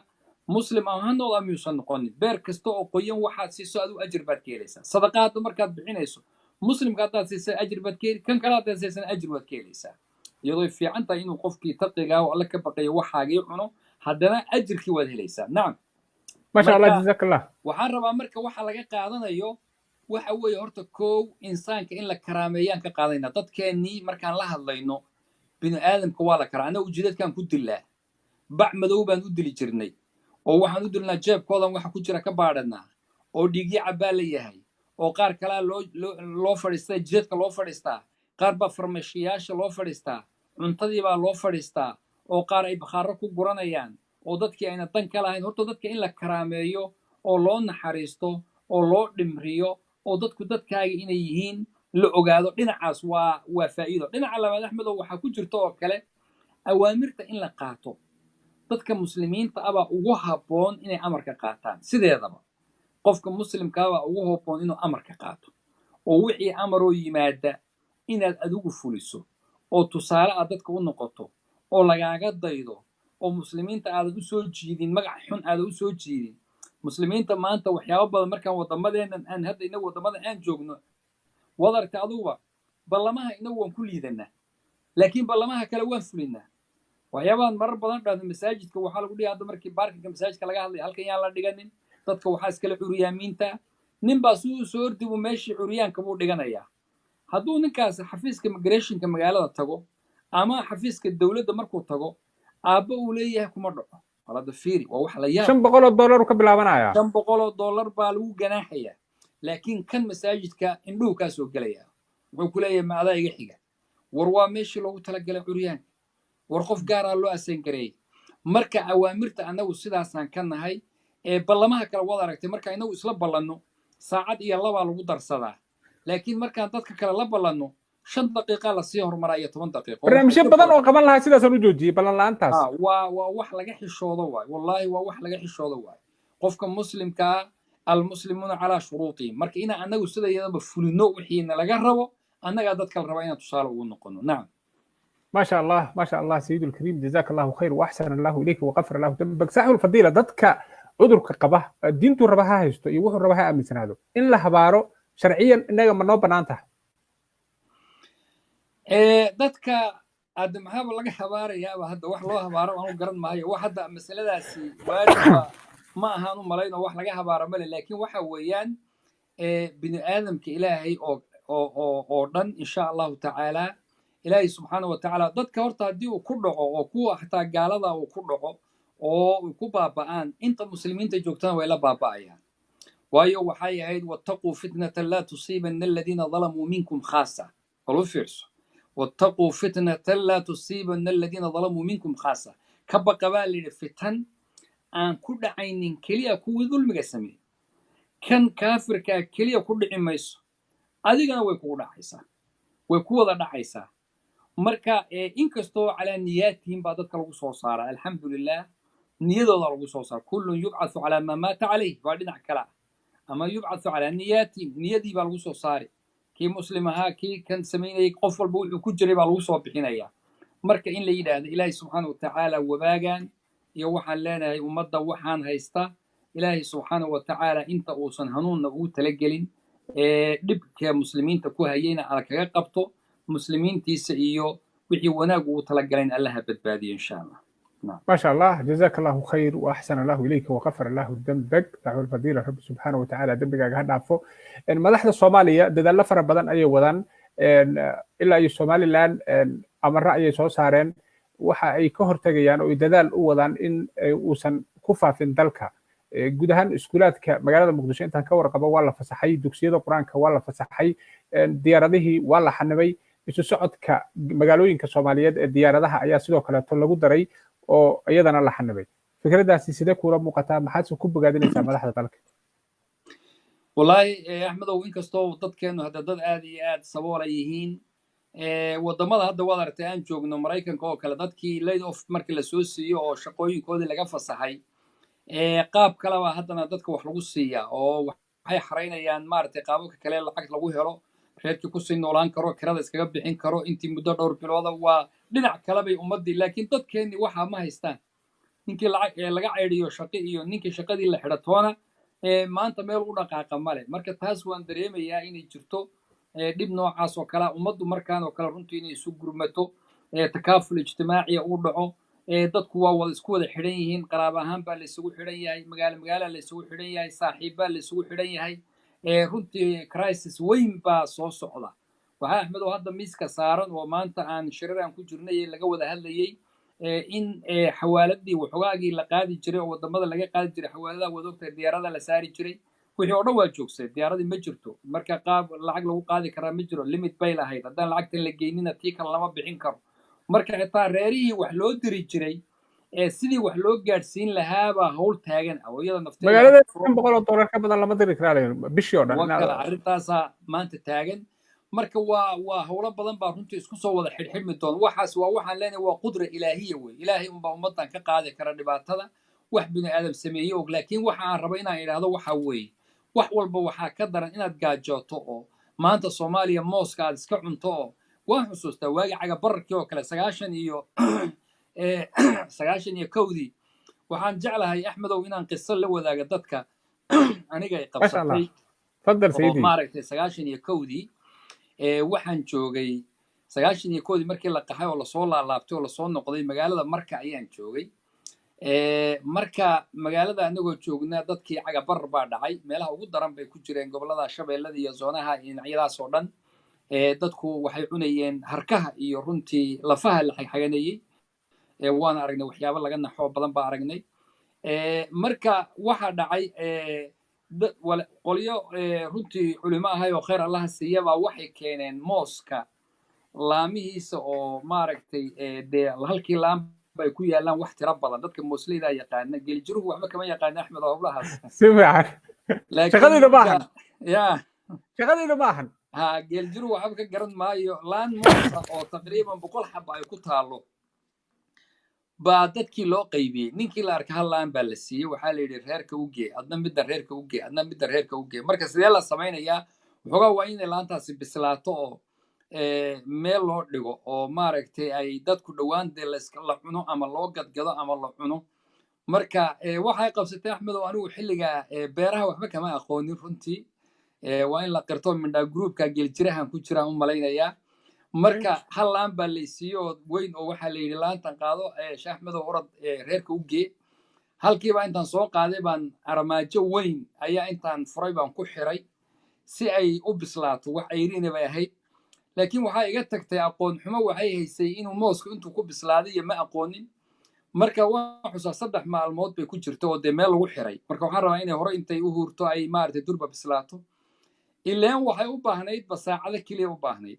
muslim ahaanood amiyuusan noqonin beer kasta oo qoyan waxaad siiso adigu ajir baad ka helaysaa sadaqaadda markaad bixinayso muslimka haddaad siisa ajir baad ka heli kan kale haddaad siisana ajir baad ka helaysaa iyadoo fiican tahay inuu qofkii taqigaa oo alle ka baqayo waxaagii cuno haddana ajirkii waad helaysaa nacam masha allah jazaak allah waxaan rabaa marka waxa laga qaadanayo waxa weeye horta koow insaanka in la karaameeyaan ka qaadayna dadkeennii markaan la hadlayno binu aadamka waa la karaa annaga ujeedadkaan ku dilaa bac madow baan u dili jirnay oo waxaan u dilnaa jeebkoodan waxa ku jira ka baadhanaa oo dhiigyo cabbaa la yahay oo qaar kalaa loo fadhiistaa jidadka loo fadhiistaa qaar baa farmashiyaasha loo fadhiistaa cuntadii baa loo fadhiistaa oo qaar ay bakhaaro ku guranayaan oo dadkii ayna dan ka lahayn horta dadka in la karaameeyo oo loo naxariisto oo loo dhimriyo oo dadku dadkaaga inay yihiin la ogaado dhinacaas waa faa'iido dhinaca labaad axmedow waxaa ku jirta oo kale awaamirta in la qaato dadka muslimiinta abaa ugu habboon inay amarka qaataan sideedaba qofka muslimkaabaa ugu habboon inuu amarka qaato oo wixii amaroo yimaada inaad adigu fuliso oo tusaale aad dadka u noqoto oo lagaaga daydo oo muslimiinta aadan u soo jiidin magac xun aadan u soo jiidin muslimiinta maanta waxyaabo badan markaan waddamadeennan aan hadda inagu waddamadan aan joogno wadarta aduguba ballamaha inagu waan ku liidanaa laakiin ballamaha kale waan fulinaa waxyaabaan marar badan dhahda masaajidka waxaa lagu dhihi hadda markii baarkinka masaajidka laga hadlaya halkan yaan la dhiganin dadka waxaa iskale curyaamiinta ninbaa suu soo ordibu meeshii curyaanka buu dhiganayaa hadduu ninkaasi xafiiska migrationka magaalada tago ama xafiiska dowladda markuu tago aabba uu leeyahay kuma dhaco walada fiiri waa wax la yaab $500 ka bilaabanaya $500 baa lagu ganaaxayaa laakiin kan masaajidka indhuhu kaa soo gelaya wuxuu ku leeyahay ma adaa iga xiga war waa meeshii loogu talagalay curyaanka war qof gaaraa loo asayn gareeyey marka awaamirta annagu sidaasaan ka nahay ballamaha kale waad aragtay marka inagu isla ballanno saacad iyo labaa lagu darsadaa laakiin markaan dadka kale la ballanno 5 daqiiqa la sii hormaraa iyo 10 daqiiqo barnaamijyo badan oo qaban lahaa sidaasaan u joojiyey ballan la'aantaas waa wax laga xishoodo waay wallaahi waa wax laga xishoodo waay qofka muslimkaa almuslimuuna calaa shuruutihim marka inaan annagu sidayadaba fulino wixiina laga rabo annagaa dadka la rabaa inaan tusaale ugu noqono nacam ما شاء الله ما شاء الله سيد الكريم جزاك الله خير واحسن الله اليك وغفر الله ذنبك صاحب الفضيله dadka cudurka qaba diintu rabaha haysto iyo wuxuu rabaha aaminsanaado in la habaaro sharciyan inaga ma noo banaan tahay dadka hadda maxaaba laga habaarayaaba hadda wax loo habaaro aanu garan maayo wax hadda masaladaasi waaliba ma ahaan u malayno wax laga habaaro male laakiin waxa weeyaan bini aadamka ilaahay oo dhan insha allahu tacaala ilaahay subxaana wa tacaala dadka horta haddii uu ku dhaco oo kuwa xataa gaalada uu ku dhaco oo ku baaba'aan inta muslimiinta joogtana way la baaba'ayaan waayo waxay ahayd wattaquu fitnatan laa tusiibanna aladiina dalamuu minkum khaasa walu fiirso wattaquu fitnatan laa tusiibanna aladiina dalamuu minkum khaasa ka baqa baa layidhi fitan aan ku dhacaynin keliya kuwii dulmiga sameeyey kan kaafirkaa keliya ku dhici mayso adigana way kugu dhacaysaa way ku wada dhacaysaa marka inkastoo calaa niyaatihim baa dadka lagu soo saaraa alxamdulilah niyadooda lagu soo saara kullun yubcathu calaa maa maata calayh waa dhinac kale ah ama yubcathu calaa niyaatihim niyadii baa lagu soo saari kii muslim ahaa kii kan samaynayay qof walba wuxuu ku jiray baa lagu soo bixinayaa marka in la yidhaahdo ilaahay subxaana wa tacaala wabaagan iyo waxaan leenahay ummadda waxaan haysta ilaahay subxaana wa tacaala inta uusan hanuunna ugu talagelin dhibka muslimiinta ku hayayna ala kaga qabto muslimiintiisa iyo wixii wanaag ugu talagalayn allaha badbaadiyo insha allah ما شاء الله جزاك الله خير واحسن الله اليك وغفر الله ذنبك دعوة الفضيلة رب سبحانه وتعالى ذنبك هدافو ان مدحda Soomaaliya dadaal fara badan ayay wadaan ilaa ay Somaliland amarra ayay soo saareen waxa ay ka hortagayaan oo dadaal u wadaan in uusan ku faafin dalka guud ahaan iskuulaadka magaalada Muqdisho intaan ka warqabo waa la fasaxay dugsiyada Quraanka waa la fasaxay diyaaradihii waa la xanibay isu socodka magaalooyinka Soomaaliyeed ee diyaaradaha ayaa sidoo kale lagu daray oo iyadana la xanibay fikradaasi sidee kula muuqataa maxaad ku bogaadinaysaa madaxda dalka wallahi axmedow inkastoo dadkeenu hadda dad aad iyo aad sabool ay yihiin wadamada hadda waad aragtay aan joogno maraykanka oo kale dadkii laid off markii la soo siiyo oo shaqooyinkoodii laga fasaxay qaab kaleba haddana dadka wax lagu siiyaa oo waxay xaraynayaan maaragtay qaababka kale lacag lagu helo reerkii kusii noolaan karo kirada iskaga bixin karo intii muddo dhowr bilooda waa dhinac kale bay ummaddii laakiin dadkeenni waxaa ma haystaan ninkii laga ceydhiyo shaqi iyo ninkii shaqadii la xidhatoona maanta meel u dhaqaaqa male marka taas waan dareemayaa inay jirto dhib noocaas oo kalea ummaddu markaan oo kale runtii inay isu gurmato takaaful ijtimaaciya uu dhaco dadku waa isku wada xidhan yihiin qaraab ahaan baa laysugu xidhan yahay magaala laysugu xidhan yahay saaxiib baa laysugu xidhan yahay runtii crisis weyn baa soo socda waxaa axmed oo hadda miiska saaran oo maanta aan shiraraan ku jirnay laga wada hadlayay in xawaaladii waxoogaagii la qaadi jiray oo wadamada laga qaadi jiray xawaaladaha wadogta diyaarada la saari jiray wixii oo dhan waa joogsay diyaaradii ma jirto marka qaab lacag lagu qaadi karaa ma jiro limit bay lahayd haddaan lacagtan la geynina tii kale lama bixin karo marka xitaa reerihii wax loo diri jiray sidii wax loo gaadhsiin lahaabaa hawl taagan ah oo iyada nafteeda magaalada $100 ka badan lama diri karaayo bishii oo dhan arrintaasaa maanta taagan marka waa howlo badan baa runtii isku soo wada xidhxidhmi doon waxaas waa waxaan leenahay waa qudra ilaahiya wey ilaahay unbaa ummaddan ka qaadi kara dhibaatada wax bini aadam sameeye og laakiin waxa aan raba inaan idhaahdo waxa weeye wax walba waxaa ka daran inaad gaajooto oo maanta soomaaliya mooska aad iska cunto oo waan xusuustaa waagi caga bararkii oo kale 91 waxaan jeclahay axmedow inaan qiso la wadaaga dadka aniga ay qabsatay fadal sayidi maaragtay 91 waxaan joogay 91 markii la qaxay oo lasoo laalaabtay oo lasoo noqday magaalada marka ayaan joogay marka magaalada anagoo joognaa dadkii cagabar baa dhacay meelaha ugu daran bay ku jireen gobolada shabeellada iyo zoonaha iyo dhinacyadaas oo dhan dadku waxay cunayeen harkaha iyo runtii lafaha la xagxaganayey waan aragnay waxyaabo laga naxo badan baa aragnay marka waxa dhacay qolyo runtii culimo ahay oo khayr allaha siiyabaa waxay keeneen mooska laamihiisa oo maaragtay dee halkii laam bay ku yaalaan wax tiro badan dadka moosleydaa yaqaana geeljiruhu waxba kama yaqaana axmed oo howlahaas si fiican shaqadayda maahan ya shaqadayda maahan ha geeljiruhu waxba ka garan maayo laan moosa oo taqriiban 100 xaba ay ku taalo baa dadkii loo qaybiyey ninkii la arkay hal laan baa la siiyey waxaa la yidhi reerka u gee adna midda reerka u gee adna midda reerka u gee marka sidee la samaynayaa waxoogaa waa inay laantaasi bislaato oo meel loo dhigo oo maaragtay ay dadku dhowaan dee la cuno ama loo gadgado ama la cuno marka waxay qabsatay axmedow anigu xilliga beeraha waxba kama aqoonin runtii waa in la qirto mindhaa groupka geeljirahan ku jiraan u malaynayaa marka hal laan baa laysiiyo weyn oo waxaa la yidhi laantan qaado sheekh axmedow orod reerka u gee halkiiba intaan soo qaaday baan armaajo weyn ayaa intaan furay baan ku xiray si ay u bislaato wax ayriina bay ahayd laakiin waxaa iga tagtay aqoon xumo waxay haysay inuu moosku intuu ku bislaaday iyo ma aqoonin marka waa xusaa 3 maalmood bay ku jirto oo dee meel lagu xiray marka waxaan rabaa inay hore intay u huurto ay maaragtay durba bislaato ilaan waxay u baahnayd basaacado keliya u baahnayd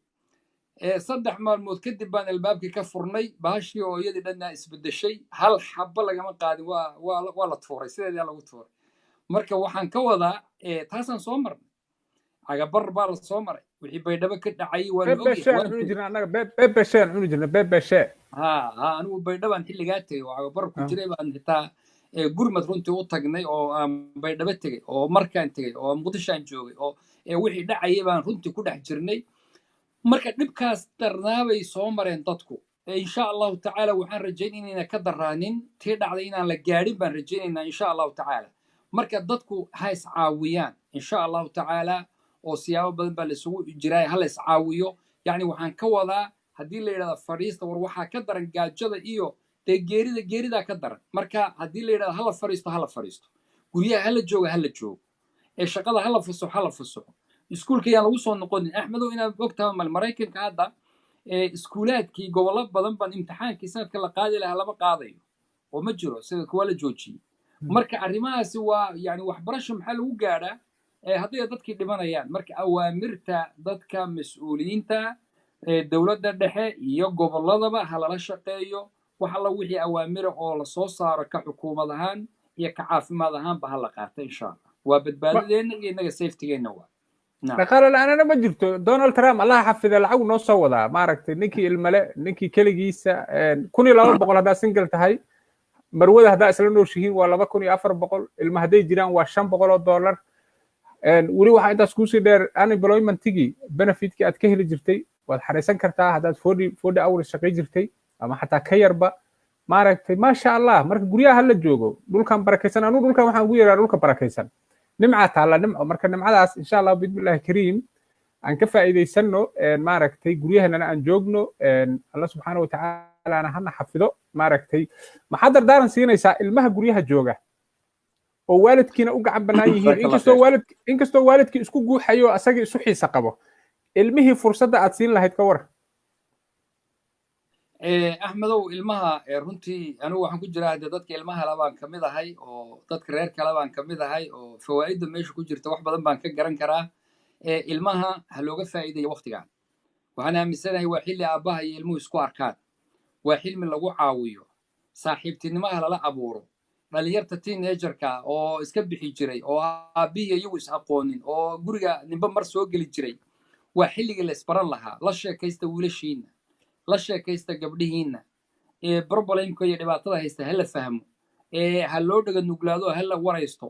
3 maalmood kadib baan albaabkii ka furnay baashii oo iyadii dhanna isbedeshay hal xabba lagama qaadin waa la tuuray sideedaa lagu tuuray marka waxaan ka wadaa taasaan soo marnay cagabar baa la soo maray wixii baydhabo ka dhacay anigu baydhabaan xilligaa tegey oo cagabar ku jiray baan xitaa gurmad runtii u tagnay oo aan baydhabo tegey oo markaan tegey oo muqdishaan joogay oo wixii dhacayay baan runtii ku dhex jirnay marka dhibkaas darnaabay soo mareen dadku insha allahu tacaala waxaan rajayn inayna ka daraanin tii dhacday inaan la gaadhin baan rajaynaynaa insha allahu tacaala marka dadku ha iscaawiyaan insha allahu tacaala oo siyaabo badan baa laisugu jiraa ha la iscaawiyo yacni waxaan ka wadaa haddii la yidhahdo fadhiista war waxaa ka daran gaajada iyo dee geeridaa ka daran marka haddii la yidhahdo hala fadhiisto guryaha hala joogo shaqada hala fasaxo iskuulka yaan lagu soo noqonin axmedow inaad ogtahay mal maraykanka hadda iskuulaadkii gobollo badan baan imtixaankii sanadka la qaadi lahaa lama qaadayo oo ma jiro sida kuwa la joojiyey marka arrimahaasi waa yani waxbarasho maxaa lagu gaadhaa hadday dadkii dhimanayaan marka awaamirta dadka mas-uuliyiinta dowladda dhexe iyo gobolladaba ha lala shaqeeyo wax alla wixii awaamira oo la soo saaro ka xukuumad ahaan iyo ka caafimaad ahaanba ha la qaata insha allah waa badbaadadeenna iyo innaga safetigeenna waa dhaqaale la'aanana ma jirto donald trump allaha xafida lacagu noo soo wadaa maaragtay ninkii ilmale ninkii keligiisa 1200 haddaa single tahay marwada haddaa isla nooshihiin waa 2400 ilma hadday jiraan waa $500 weli waxaa intaas kuusii dheer unemploymentigii benefitkii aad ka heli jirtay waad xaraysan kartaa haddaad 40 hours shaqay jirtay ama xataa ka yarba maaragtay maasha allah marka guryaha hala joogo dhulkan barakaysan anuu dhulkan waxaan ugu yeeraa dhulka barakaysan nimca taalla nimco marka nimcadaas insha allah bismillahi kariim aan ka faa'iidaysano maaragtay guryaheennana aan joogno alla subxaana watacaalaana hana xafido maaragtay maxaad dardaaran siinaysaa ilmaha guryaha jooga oo waalidkiina u gacan bannaan yihiin inkastoo waalidkii isku guuxayo asagii isu xiisa qabo ilmihii fursadda aad siin lahayd ka war axmedow ilmaha runtii anigu waxaan ku jiraa dee dadka ilmaha le baan kamid ahay oo dadka reer kale baan kamid ahay oo fawaa'idda meesha ku jirta wax badan baan ka garan karaa ilmaha ha looga faa'iidayo waqtigan waxaan aaminsanahay waa xilli aabbaha iyo ilmuhu isku arkaan waa xilmi lagu caawiyo saaxiibtinimaha lala abuuro dhalinyarta teenagerka oo iska bixi jiray oo aabbihii iyagu is aqoonin oo guriga ninba mar soo geli jiray waa xilligii la isbaran lahaa la sheekaysta wiilashiina la sheekaysta gabdhihiinna problemka iyo dhibaatada haysta ha la fahmo ha loo dhaga nuglaado ha la waraysto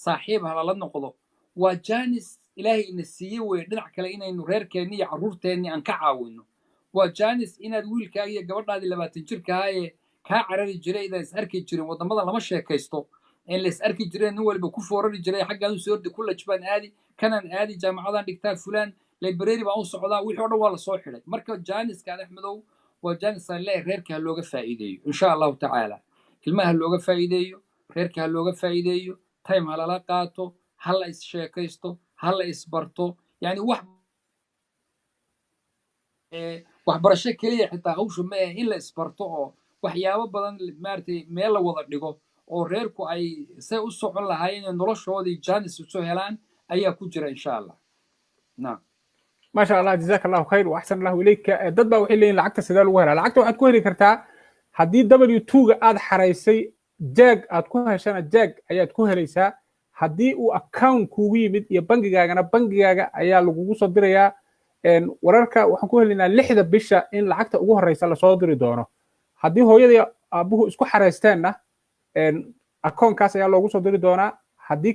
saaxiib ha lala noqdo waa jaanis ilaahay ina siiye weye dhinac kale inaynu reerkeenni iyo carruurteenni aan ka caawino waa jaanis inaad wiilkaaga iyo gabadhaadii 20 jirkahaye kaa carari jiray idaan is arki jirin waddamada lama sheekaysto in la is arki jireen nin waliba ku foorari jiray xaggaan u soo ordi college baan aadi kanaan aadi jaamacadaan dhigtaa fulaan library baan u socdaa wixii oo dhan waa la soo xidhay marka jaaniskaan axmedow waa jaanis aan leeyahay reerka ha looga faa'iideeyo insha allahu tacaala ilmaha ha looga faa'iideeyo reerka ha looga faa'iideeyo time ha lala qaato ha la is sheekaysto ha la isbarto yani waxbarasho keliya xitaa hawsha ma ah in la isbarto oo waxyaabo badan maaragtay meel la wada dhigo oo reerku ay say u socon lahaayeen noloshoodii jaanis usoo helaan ayaa ku jira insha allah naam ما شاء الله جزاك الله خير واحسن الله اليك dad baa waxay leeyihiin lacagta sidee lagu helaa lacagta waxaad ku heli kartaa haddii W2ga aad xaraysay jeeg aad ku heshana jeeg ayaad ku helaysaa haddii uu account kuugu yimid iyo bangigaaga ayaa lagugu soo dirayaa wararka waxaan ku helaynaa 6da bisha in lacagta ugu horeysa lasoo diri doono haddii hooyadii aabuhu isku xaraysteenna accountkaas ayaa loogu soo diri doonaa haddii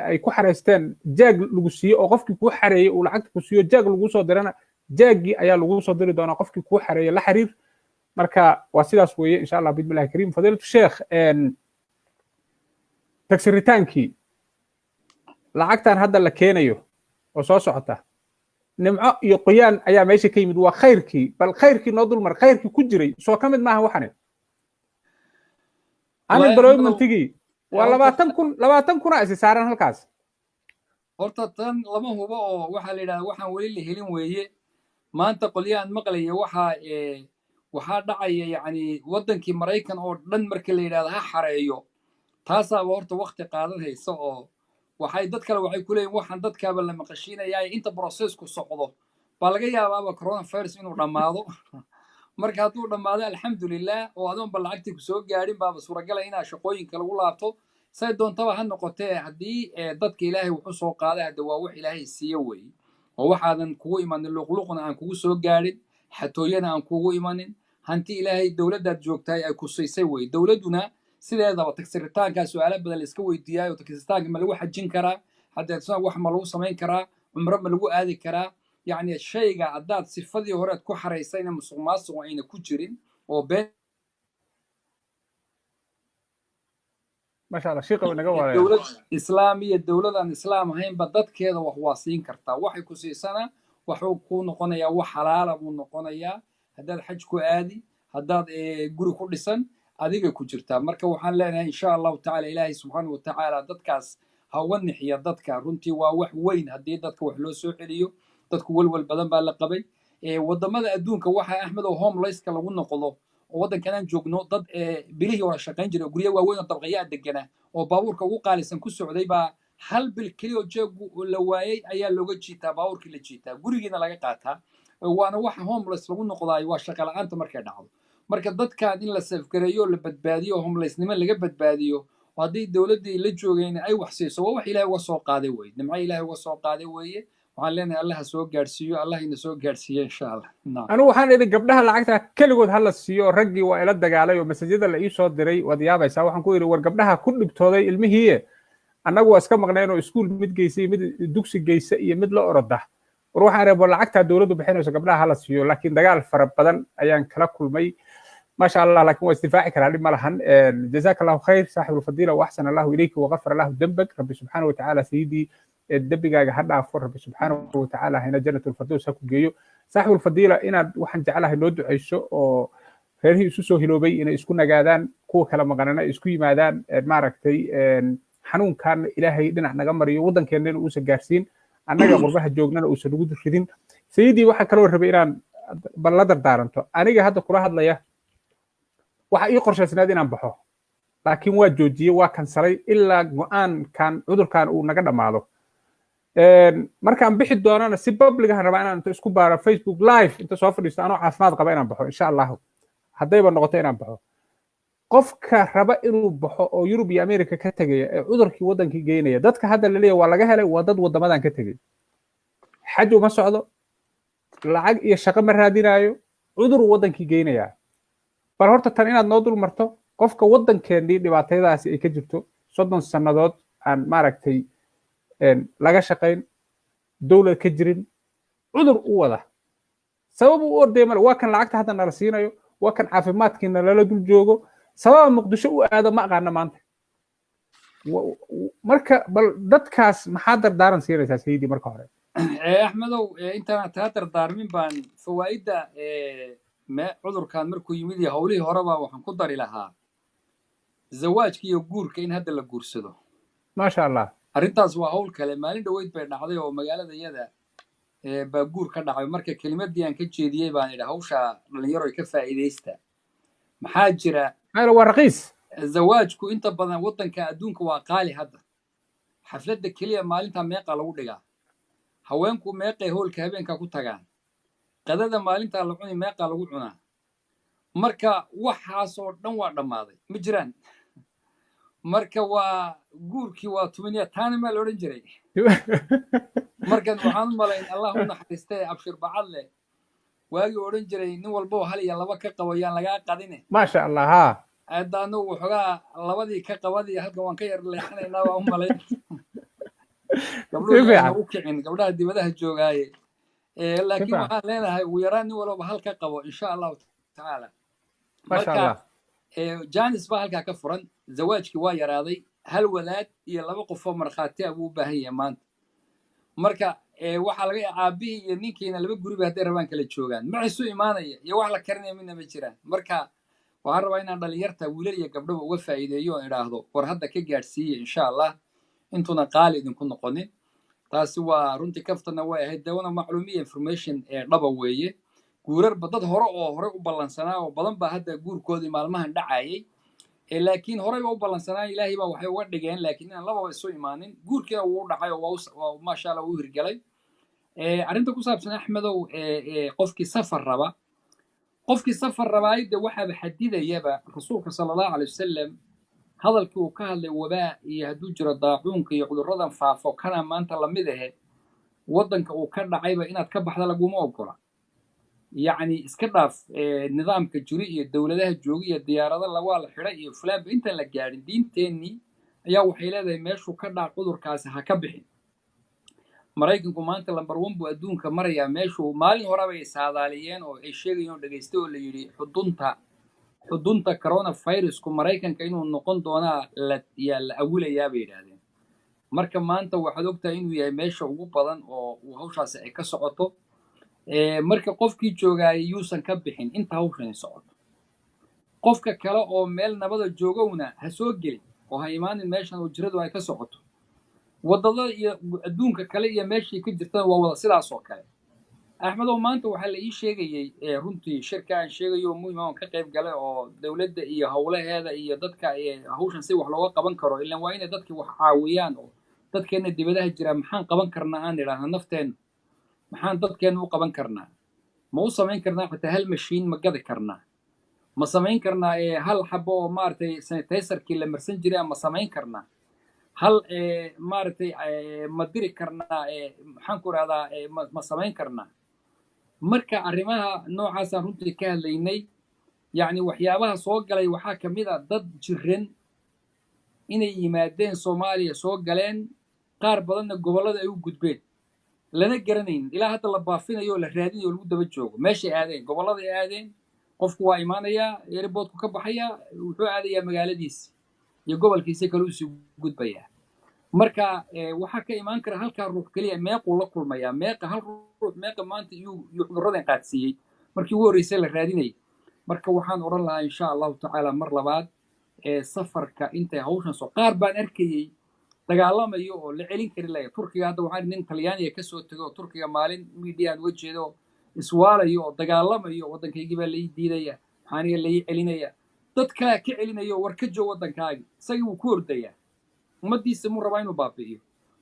ay ku xareysteen jeeg lagu siiyo oo qofkii kuu xareeyey uu lacagta ku siiyo jeeg lagu soo dirana jaagii ayaa lagu soo diri doonaa qofkii kuu xareeya la xiriir marka waa sidaas weeye insha allah bismillahi kariim fadiilatu sheekh tagsiritaankii lacagtan hadda la keenayo oo soo socota nimco iyo qoyaan ayaa meesha ka yimid waa khayrkii bal khayrkii noo dulmar khayrkii ku jiray soo ka mid maaha waxane unemploymentigii waa 20,000 isi saaran halkaas horta tan lama hubo oo waxaa la yidhahdaa waxaan weli la helin weeye maanta qolyahan maqlaya waxaa dhacaya yacni waddankii maraykan oo dhan markii la yidhahda ha xareeyo taasaaba horta wakti qaadanaysa oo dad kale waxay ku leeyihin waxaan dadkaaba la maqashiinayaa inta processku socdo baa laga yaabaaba coronavirus inuu dhammaado marka hadduu dhammaado alxamdulilah oo adoonba lacagtii ku soo gaadhin baaba suuragala inaa shaqooyinka lagu laabto say doontaba ha noqotee haddii dadka ilaahay wuxuu soo qaaday hadda waa wax ilaahay siiye weeye oo waxaadan kugu imanin luqluqna aan kugu soo gaadhin xatooyana aan kugu imanin hanti ilaahay dowladdaad joogtahay ay ku siisay weye dowladduna sideedaba tagsiritaankaa su-aalo badan la iska weydiiyaayo tagsiritaanka ma lagu xajin karaa haddeed wax ma lagu samayn karaa cumro ma lagu aadi karaa yacni shayga haddaad sifadii horead ku xaraysayna musuq maasuq ayna ku jirin oo been masha allah shiiqa inaga waaya dowlad islaam iyo dowlad aan islaam ahaynba dadkeeda wax waa siin kartaa waxay ku siisana waxuu ku noqonayaa wax xalaala buu noqonayaa haddaad xaj ku aadi haddaad guri ku dhisan adiga ku jirtaa marka waxaan leenahay insha allahu tacaala ilaahay subxaanahu watacaala dadkaas ha uga nixiya dadka runtii waa wax weyn haddii dadka wax loo soo celiyo dadku welwel badan baa la qabay waddamada adduunka waxa axmed oo homelesska lagu noqdo oo waddankanaan joogno dad bilihii hore shaqayn jiray oo guryo waaweyn oo dabqayaa degana oo baabuurka ugu qaalisan ku socday baa hal bil keliya jeegu la waayey ayaa looga jiitaa baabuurkii la jiitaa gurigiina laga qaataa waana waxa homeless lagu noqdaayo waa shaqo la'aanta markay dhacdo marka dadkan in la safgareeyo la badbaadiyo oo homelessnimo laga badbaadiyo haddii dowladdii la joogayna ay wax siiso waa wax ilaahay uga soo qaaday weye nimco ilaahay uga soo qaaday weeye waxaan leenahay allah ha soo gaadhsiiyo allah ina soo gaadhsiiyo insha allah anigu waxaan idhi gabdhaha lacagta keligood hala siiyo raggii waa ila dagaalay oo masajada la ii soo diray waad yaabaysaa waxaan ku yidhi war gabdhaha ku dhibtooday ilmihiiye annagu waa iska maqnayn oo iskuul mid geysa iyo mid dugsi geysa iyo mid la oroda war waxaan reebo lacagtaa dowladdu bixinayso gabdhaha hala siiyo laakiin dagaal fara badan ayaan kala kulmay ما شاء الله لكن واستفاعك على ملهن جزاك الله خير صاحب الفضيلة وأحسن الله إليك وغفر الله ذنبك رب سبحانه وتعالى سيدي الدبقة هذا عفور رب سبحانه وتعالى هنا جنة الفردوس هكو جيو صاحب الفضيلة إن وحن جعلها نود عيشو هذه سوسو هلوبي إن إسكونا قادان كو كلام غنانا إسكوي مادان معركتي حنون كان إلهي لنا نجمر يوضن كان لنا أوسا جارسين أنا قربها جوجنا أوسا نقود الخدين سيدي واحد كلور ربيران بلادر دارنتو أنا هذا كره هذا يه waxa ii qorshaysnayd inaan baxo laakiin waa joojiyey waa kansalay ilaa go'aan kan cudurkan uu naga dhamaado markaan bixi doonana si public ah rabaa inaan isku baaro Facebook live inta soo fadhiisto anoo caafimaad qaba inaan baxo insha Allah haddayba noqoto inaan baxo qofka raba inuu baxo oo Yurub iyo America ka tagaya ee cudurkii waddankii geynaya dadka hadda la leeyahay waa laga helay waa dad waddamadan ka tagay xaj uma socdo lacag iyo shaqo ma raadinayo cudur waddankii geynaya bal horta tan inaad noo dul marto qofka waddankeennii dhibaatayadaasi ay ka jirto 30 sannadood aan maaragtay laga shaqayn dowlad ka jirin cudur u wada sabab u orday mal waa kan lacagta hadda nala siinayo waa kan caafimaadkiina lala dul joogo sabab muqdisho u aado ma aqaana maanta marka bal dadkaas maxaa dardaaran siinaysaa sayidii marka hore axmedow intaan taa dardaarmin baan fawaa'idda cudurkan markuu yimid iyo howlihii horeba waxaan ku dari lahaa zawaajka iyo guurka in hadda la guursado maasha allah arrintaas waa howl kale maalin dhoweyd bay dhacday oo magaalada iyada baa guur ka dhacay marka kelimadii aan ka jeediyey baan idhi hawsha dhalinyaro ay ka faa'iidaysta maxaa jira waa raqiis zawaajku inta badan waddanka adduunka waa qaali hadda xafladda keliya maalinta meeqa lagu dhigaa haweenku meeqay howlka habeenka ku tagaan qadada maalinta la cuni meeqa lagu cunaa marka waxaasoo dhan waa dhammaaday ma jiraan marka waa guurkii waa tumaniya taana maa la odhan jiray markan waxaan u malayn allah u naxariistee abshir bacad leh waagii odhan jiray nin walbo hal iyo laba ka qabo yaan lagaa qadine maasha allah ha hadda anagu waxoogaa labadii ka qabadii halkan waan ka yar leexanaynaa waa u malayn gabdhuhu u kicin gabdhaha dibadaha joogaaye laakiin waxaan leenahay ugu yaraan nin walba halka qabo insha allahu tacaala marka janis baa halkaa ka furan zawaajkii waa yaraaday hal wadaad iyo laba qofoo markhaati ah buu u baahan yahay maanta marka waxaa laga aabihii iyo ninkiina laba guriba hadday rabaan kala joogaan macisu imaanaya iyo wax la karinaya midna ma jiraan marka waxaan rabaa inaan dhalinyarta wiilal iyo gabdhaba uga faa'iideeyo oo idhaahdo war hadda ka gaadhsiiya insha allah intuuna qaali idinku noqonin taasi waa runtii kaftana way ahayd dawana macluumiya information dhaba weeye guurarba dad hore u ballansanaa oo badan baa hadda guurkoodii maalmahan dhacayay laakiin horey ba u ballansanaa ilaahay baa waxay uga dhigeen laakiin inaan lababa isu imaanin guurkiina wuu dhacay oo waa maasha allah uu hirgalay arrinta ku saabsan axmedow qofkii safar rabaa de waxaaba xadidayaba rasuulka sala allahu alay wasalam hadalkii uu ka hadlay wabaa iyo hadduu jiro daacuunka iyo cudurradan faafo kana maanta lamid ahe waddanka uu ka dhacayba inaad ka baxda laguma ogola yacni iska dhaaf nidaamka jiri iyo dowladaha jooga iyo diyaarada waa la xidhay iyo fulaanba intaan la gaadhin diinteennii ayaa waxay leedahay meeshuu ka dhac cudurkaasi ha ka bixin maraykanku maanta lambar 1 buu adduunka marayaa meeshuu maalin horeba ay saadaaliyeen oo ay sheegayeen oo dhegaystay oo la yidhi xudunta coronavirusku maraykanka inuu noqon doonaa la awilayaa bay yidhaahdeen marka maanta waxaad ogtahay inuu yahay meesha ugu badan oo uu hawshaasi ay ka socoto marka qofkii joogaayay yuusan ka bixin inta hawshani socoto qofka kale oo meel nabada joogowna ha soo gelin oo ha imaanin meeshan oo jiradu ay ka socoto wadada iyo adduunka kale iyo meeshii ka jirtana waa wada sidaas oo kale axmedow maanta waxaa la ii sheegayey runtii shirka aan sheegayo muhiim aan ka qayb galay oo dowladda iyo howlaheeda iyo dadka hawshan si wax looga qaban karo ilaan waa inay dadkii wax caawiyaan oo dadkeena dibadaha jira maxaan qaban karnaa aan idhaahna nafteena maxaan dadkeena u qaban karnaa ma u samayn karnaa xitaa hal mashiin ma gadi karnaa ma samayn karnaa hal xabo oo maaragtay sanitizerkii la marsan jiray ma samayn karnaa hal maaragtay ma diri karnaa maxaan ku rahdaa ma samayn karnaa marka arrimaha noocaasaan runtii ka hadlaynay yacni waxyaabaha soo galay waxaa ka mid a dad jiran inay yimaadeen soomaaliya soo galeen qaar badanna gobollada ay u gudbeen lana garanaynin ilaa hadda la baafinayo oo la raadinayo oo lagu daba joogo meeshay aadeen gobollada ay aadeen qofku waa imaanayaa airportku ka baxayaa wuxuu aadayaa magaaladiisi iyo gobolkiisa kale usii gudbayaa marka waxaa ka imaan kara halkaa ruux keliya meequu la kulmayaa hal ruux meeqa maanta iyuu cudurradan qaadsiiyey markii ugu horreysay la raadinayay marka waxaan odhan lahaa insha allahu tacaala mar labaad safarka intay hawshan soo qaar baan arkayey dagaalamayo oo la celin kari laya turkiga hadda waxaan nin talyaaniga ka soo tegay oo turkiga maalin miidiyan uga jeedo iswaalayo oo dagaalamayo waddankaygii baa lai diidaya maxaaniga lai celinaya dad kalea ka celinayo war ka joog waddankaagi isagii wuu ku ordayaa ummadiisa muu rabaa inuu baabi'iyo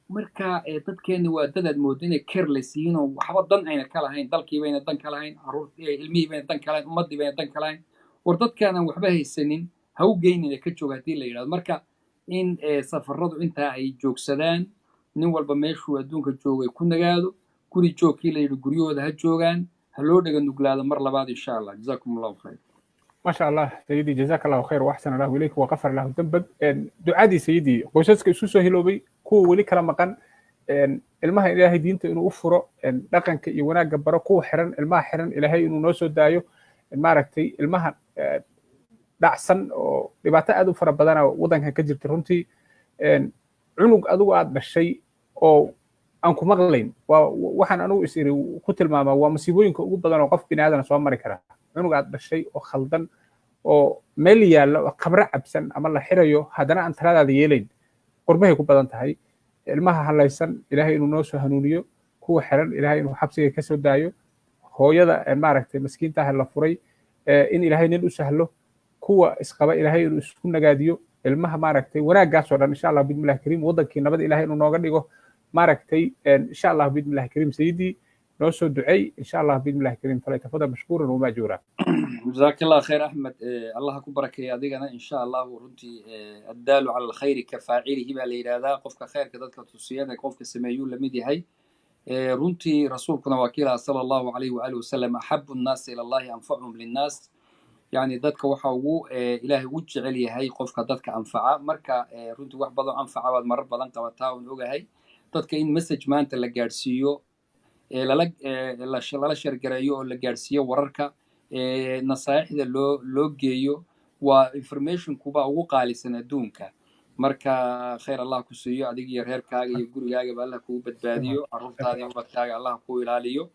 marka dadkeenni waa dadaad moodo inay careless yihiin oo waxba dan ayna ka lahayn dalkii bayna dan ka lahayn ilmihii bayna dan ka lahayn ummaddii bayna dan ka lahayn war dadkaanan waxba haysanin ha u geynina ka joog haddii la yidhahdo marka in safaradu intaa ay joogsadaan nin walba meeshuu adduunka joogo ay ku nagaado guri joogkii la yidhi guryahooda ha joogaan ha loo dhega nuglaado mar labaad insha allah jazakum allahu khayr ما شاء الله سيدي جزاك الله خير واحسن الله اليك وغفر له ذنبك دعادي سيدي qoysaska isu soo hiloobay kuwa weli kala maqan ilmaha ilaahay diinta inuu u furo dhaqanka iyo wanaagga baro kuwa xiran ilmaha xiran ilaahay inuu noo soo daayo maaragtay ilmaha dhacsan oo dhibaato aad u fara badan oo wadankan ka jirta runtii cunug adigu aad dhashay oo aan ku maqlayn waxaan anigu is iri ku tilmaamaa waa masiibooyinka ugu badan oo qof bini'aadan soo mari kara cunug aad dhashay oo khaldan oo meel yaalla oo khamro cabsan ama la xirayo haddana aan taladaada yeelayn qurbahay ku badan tahay ilmaha halaysan ilaahay inuu noo soo hanuuniyo kuwa xiran ilaahay inuu xabsiga ka soo daayo hooyada maaragtay maskiintaha la furay in ilaahay nin u sahlo kuwa isqaba ilaahay inuu isku nagaadiyo ilmaha maaragtay wanaaggaas oo dhan insha allah bidmillahi kariim waddankii nabad ilaahay inuu nooga dhigo maaragtay insha allah bidmillahi kariim sayidii نو سو دعي ان شاء الله باذن الله الكريم فليتفضل مشكورا وماجورا. جزاك الله خير احمد الله كبرك يا ديغنا ان شاء الله ورنتي الدال على الخير كفاعله با ليرادا قفك خيرك ددك tusiyada qofka sameeyo lamid yahay runtii rasuulkuna wakiila sallallahu alayhi wa alihi wasallam ahabbu an-nas ila Allah anfa'uhum lin-nas yani dadka waxa ugu ilaahay u jecel yahay qofka dadka anfaca marka runtii wax badan anfaca baad marar badan qabataa oo ogahay dadka in message maanta la gaarsiiyo lala shargareeyo oo la gaadhsiiyo wararka nasaaixda loo geeyo waa informationkuba ugu qaalisan adduunka marka khayr allah ku siiyo adiga iyo reerkaaga iyo gurigaagaba allah kugu badbaadiyo carruurtaada iyo ubadkaaga allah ku ilaaliyo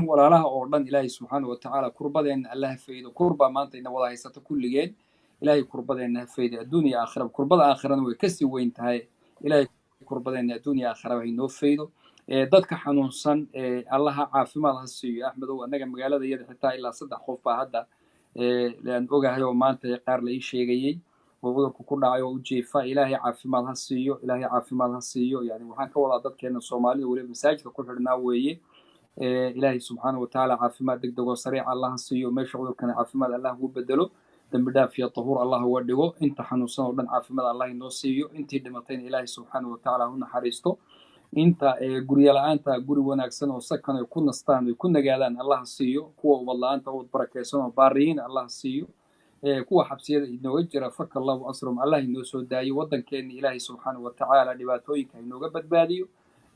walaalaha oo dhan ilaahay subxaana watacaala kurbadeenna allah ha faydo kurba maanta ina wada haysato kulligeed ilaahay kurbadeenna ha faydo adduun iyo aakhiraba kurbada aakhirana way kasii weyn tahay ilaahay kurbadeenna adduun iyo aakhiraba haynoo faydo dadka xanuunsan allaha caafimaad ha siiyo axmedow annaga magaalada iyada xitaa ilaa 3 qof baa hadda aan ogahay oo maanta qaar la ii sheegayey oo cudurku ku dhacay oo u jeefa ilaahay caafimaad ha siiyo ilaahay caafimaad ha siiyo yani waxaan ka wadaa dadkeena soomaalida weliba masaajidka ku xidhnaa weeye ilaahay subxaana watacaala caafimaad degdeg oo sariic allah ha siiyo meesha cudurkana caafimaad allah ugu bedelo dambi dhaaf iyo tahuur allah uga dhigo inta xanuunsan oo dhan caafimaad allah inoo siiyo intii dhimatayna ilaahay subxaana watacaala hu naxariisto inta guryo la'aanta guri wanaagsan oo sakan ay ku nastaan ay ku nagaadaan allah siiyo kuwa ubad la'aanta oo barakaysan oo baariyiin allah siiyo kuwa xabsiyada inooga jira faka allahu asrum allah inoo soo daayo waddankeena ilaahay subxaana watacaala dhibaatooyinka inooga badbaadiyo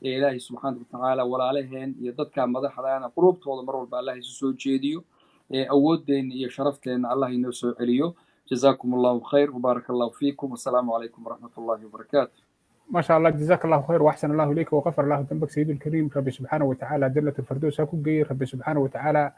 ilaahay subxaana watacaala walaalaheen iyo dadka madaxdaana qulubtooda mar walba allah isu soo jeediyo awooddeena iyo sharafteena allah inoo soo celiyo جزاكم الله خير وبارك الله فيكم والسلام عليكم ورحمة الله وبركاته ما شاء الله جزاك الله خير واحسن الله اليك وغفر الله ذنبك سيد الكريم ربي سبحانه وتعالى جنة الفردوس هكو جير ربي سبحانه وتعالى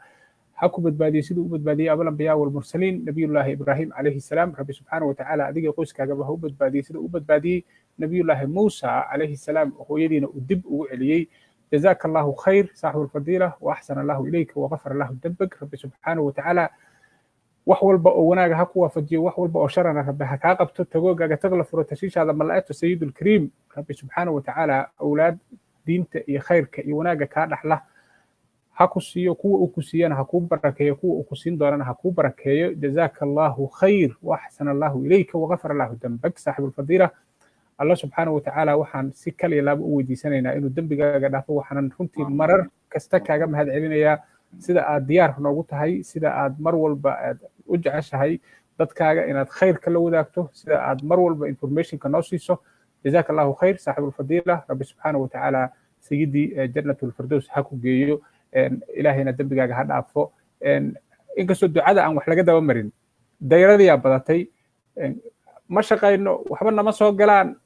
هكو بدبادي سيدو بدبادي أبو الأنبياء والمرسلين نبي الله إبراهيم عليه السلام ربي سبحانه وتعالى أديك قوسك قبله بدبادي سيدو بدبادي نبي الله موسى عليه السلام وهو يدين أدب وعليي جزاك الله خير صاحب الفضيلة وأحسن الله إليك وغفر الله ذنبك ربي سبحانه وتعالى wax walba oo wanaaga ha ku waafajiyo wax walba oo sharana rabbi ha kaa qabto tagoogaga tagla furo tashiishaada malaa'iktu sayidul kariim rabbi subxaanahu watacaala awlaad diinta iyo khayrka iyo wanaaga kaa dhaxla ha ku siiyo kuwa uu ku siiyana ha kuu barakeeyo kuwa uu ku siin doonana ha kuu barakeeyo jazaaka allahu khayr wa axsana allahu ilayka wagafara allahu dambak saaxibulfadiila allah subxaanahu watacaala waxaan si kaliya laaba u weydiisanaynaa inuu dembigaaga dhaafo waxaanan runtii marar kasta kaaga mahad celinayaa sida aad diyaar noogu tahay sida aad mar walba aad u jeceshahay dadkaaga inaad khayrka la wadaagto sida aad mar walba informationka noo siiso jazaaka allahu khayr saaxibulfadiila rabbi subxaanahu watacaala sayidii jannatulfirdows ha ku geeyo ilaahayna dembigaaga ha dhaafo inkastoo ducada aan wax laga daba marin dayradayaa badatay ma shaqayno waxba nama soo galaan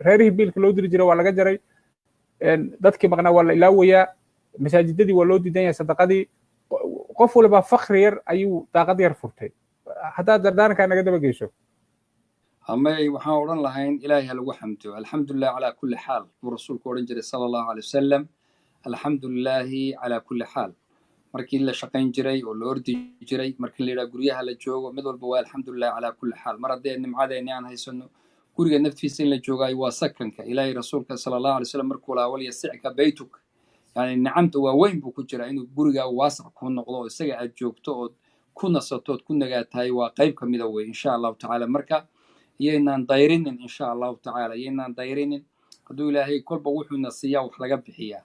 reerihii biilka loo diri jiray waa laga jaray dadkii maqnaa waa la ilaawayaa masaajidadii waa loo diidan yahay sadaqadii qof walba fakri yar ayuu daaqad yar furtay haddaad dardaarankaa naga daba geyso amay waxaan odhan lahayn ilaahay ha lagu xamdo alxamdulilah calaa kulli xaal buu rasuulku odhan jiray sala allahu alay wasalam alxamdulilaahi calaa kulli xaal markii la shaqayn jiray oo la ordi jiray markii la yidhaha guryaha la joogo mid walba waa alxamdulilah calaa kulli xaal mar haddee nimcadeeni aan haysano guriga naftiisa in la joogaayo waa sakanka ilaahay rasuulka sala allahu alay wasalam markuu lahaa walyasicka baytuk يعني نعمت وين بكجرا إنه برجع واسع كون نقضوا السجع الجوكتو كنا سطوت كنا جات هاي وقريب كمدوي إن شاء الله تعالى مركا ينا دايرين إن شاء الله تعالى ينا دايرين هدو إلهي كل بوح النصية وحلقة بحياة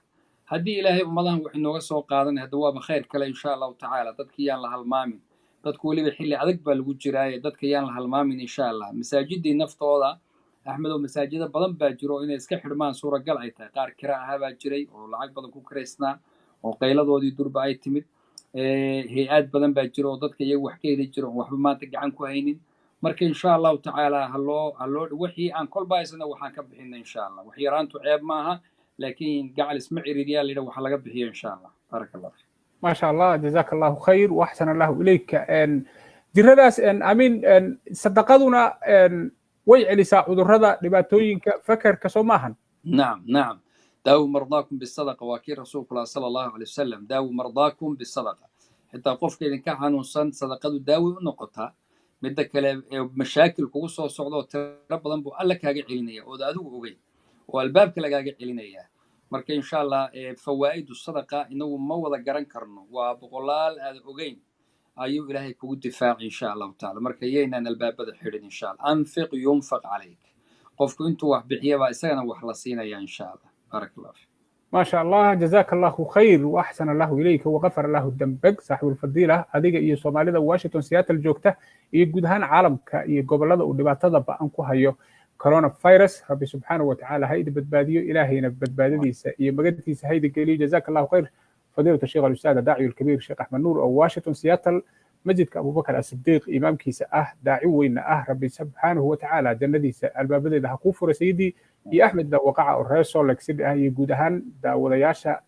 هدي إلهي بمضان وحنا وسوا قادنا هدوا بخير كلا إن شاء الله تعالى تذكيان لها المامن تذكولي بحلي أذقبل وجراية تذكيان لها المامن إن شاء الله مساجدي نفط هذا أحمد ومساجد بدن باجرو إن إسك حرمان صورة قلعتها قار كراها باجري والعقب بدن كوكريسنا وقيلة ودي دور بعيد تمد هيئات بدن باجرو ضدك يجوا حكي يجرو وحب ما تجعن كوهينين مركي إن شاء الله تعالى هلو وحي عن كل بايسنا وحنكب حين إن شاء الله وحي رانتو عيب معها لكن جعل اسمعي رجال اللي لو حلقة بحي إن شاء الله بارك الله فيك ما شاء الله جزاك الله خير وأحسن الله إليك أن جرداس أن أمين أن صدقنا أن ويعلسا عذردا dhibaatooyinka fakarka Soomahan نعم داو مرضاكم بالصدقه واكي رسول الله صلى الله عليه وسلم داو مرضاكم بالصدقه حتى qofka idinka xanuunsan sadaqadu daawi u noqotaa midda kale mashaakil kugu soo socdo tiro badan buu alla kaaga celinaya oo adigu ogay oo albaabka lagaaga celinaya marka insha Allah fawaa'idu sadaqa inagu ma wada garan karno waa boqolaal aad ogeyn ayuu ilaahay kugu difaaci insha Allah taala marka yeynaan albaabada xidhin insha Allah anfiq yunfaq alayk qofku intuu wax bixiyaba isagana wax la siinaya insha Allah barakallahu ما شاء الله جزاك الله خير واحسن الله اليك وغفر الله ذنبك صاحب الفضيله adiga iyo Soomaalida Washington Seattle joogta iyo guud ahaan caalamka iyo gobolada uu dhibaatada baan ku hayo coronavirus. rabbi subxaanahu watacaala ha idin badbaadiyo, ilaahayna badbaadadiisa iyo magantiisa ha idin geliyo. jazaaka allahu khayr fadiilatu sheekh alustaad daaci alkabiir sheekh axmed nuur oo washington seattle masjidka abubakar asidiiq imaamkiisa daaci weyna rabbi subxaanahu watacaala jannadiisa albaabadeeda ha kuu fura sayidii, iyo axmed dawaqaca oo reer salt lake city iyo guud ahaan daawadayaasha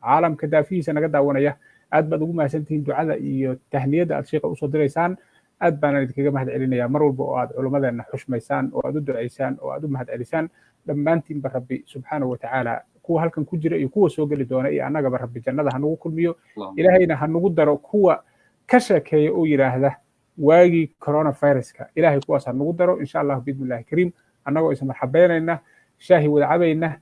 caalamka daafihiisa naga daawanaya. aad baad ugu mahadsantihiin ducada iyo tahniyada aad sheekha usoo diraysaan. aad baan idinkaga mahad celinaya mar walba oo aad culimmadeena xushmaysaan oo aad u ducaysaan oo aad u mahad celisaan. dhammaantiinba rabbi subxaanahu watacaala kuwa halkan ku jira iyo kuwa soo geli doona iyo annagaba rabbi jannada ha nagu kulmiyo, ilaahayna ha nagu daro kuwa ka sheekeeya oo yidhaahda waagii coronaviruska, ilaahay kuwaas ha nagu daro insha allahu biidnillahi kariim. annagoo isa marxabeynayna, shaahi wada cabayna,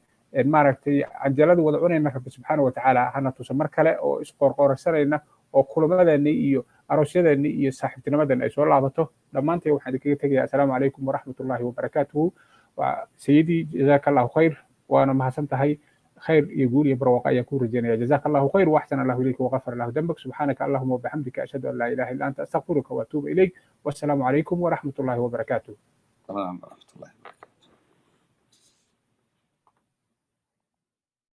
maaragtay canjalada wada cunayna, rabbi subxaanahu watacaala hana tusa mar kale oo isqoorqoorsanayna oo kulamadeeni iyo aroosyadeenni iyo saaxiibtinimadeena ay soo laabato. dhammaantay waxaan idinkaga tegayaa assalaamu calaykum waraxmatullaahi wabarakaatuhu. sayidii jazaaka allahu khayr, waana mahadsan tahay. خير يقول يا برواقة يكون رجينا. جزاك الله خير وأحسن الله إليك وغفر الله ذنبك. سبحانك اللهم وبحمدك أشهد أن لا إله إلا أنت أستغفرك وأتوب إليك. والسلام عليكم ورحمة الله وبركاته. السلام ورحمة الله.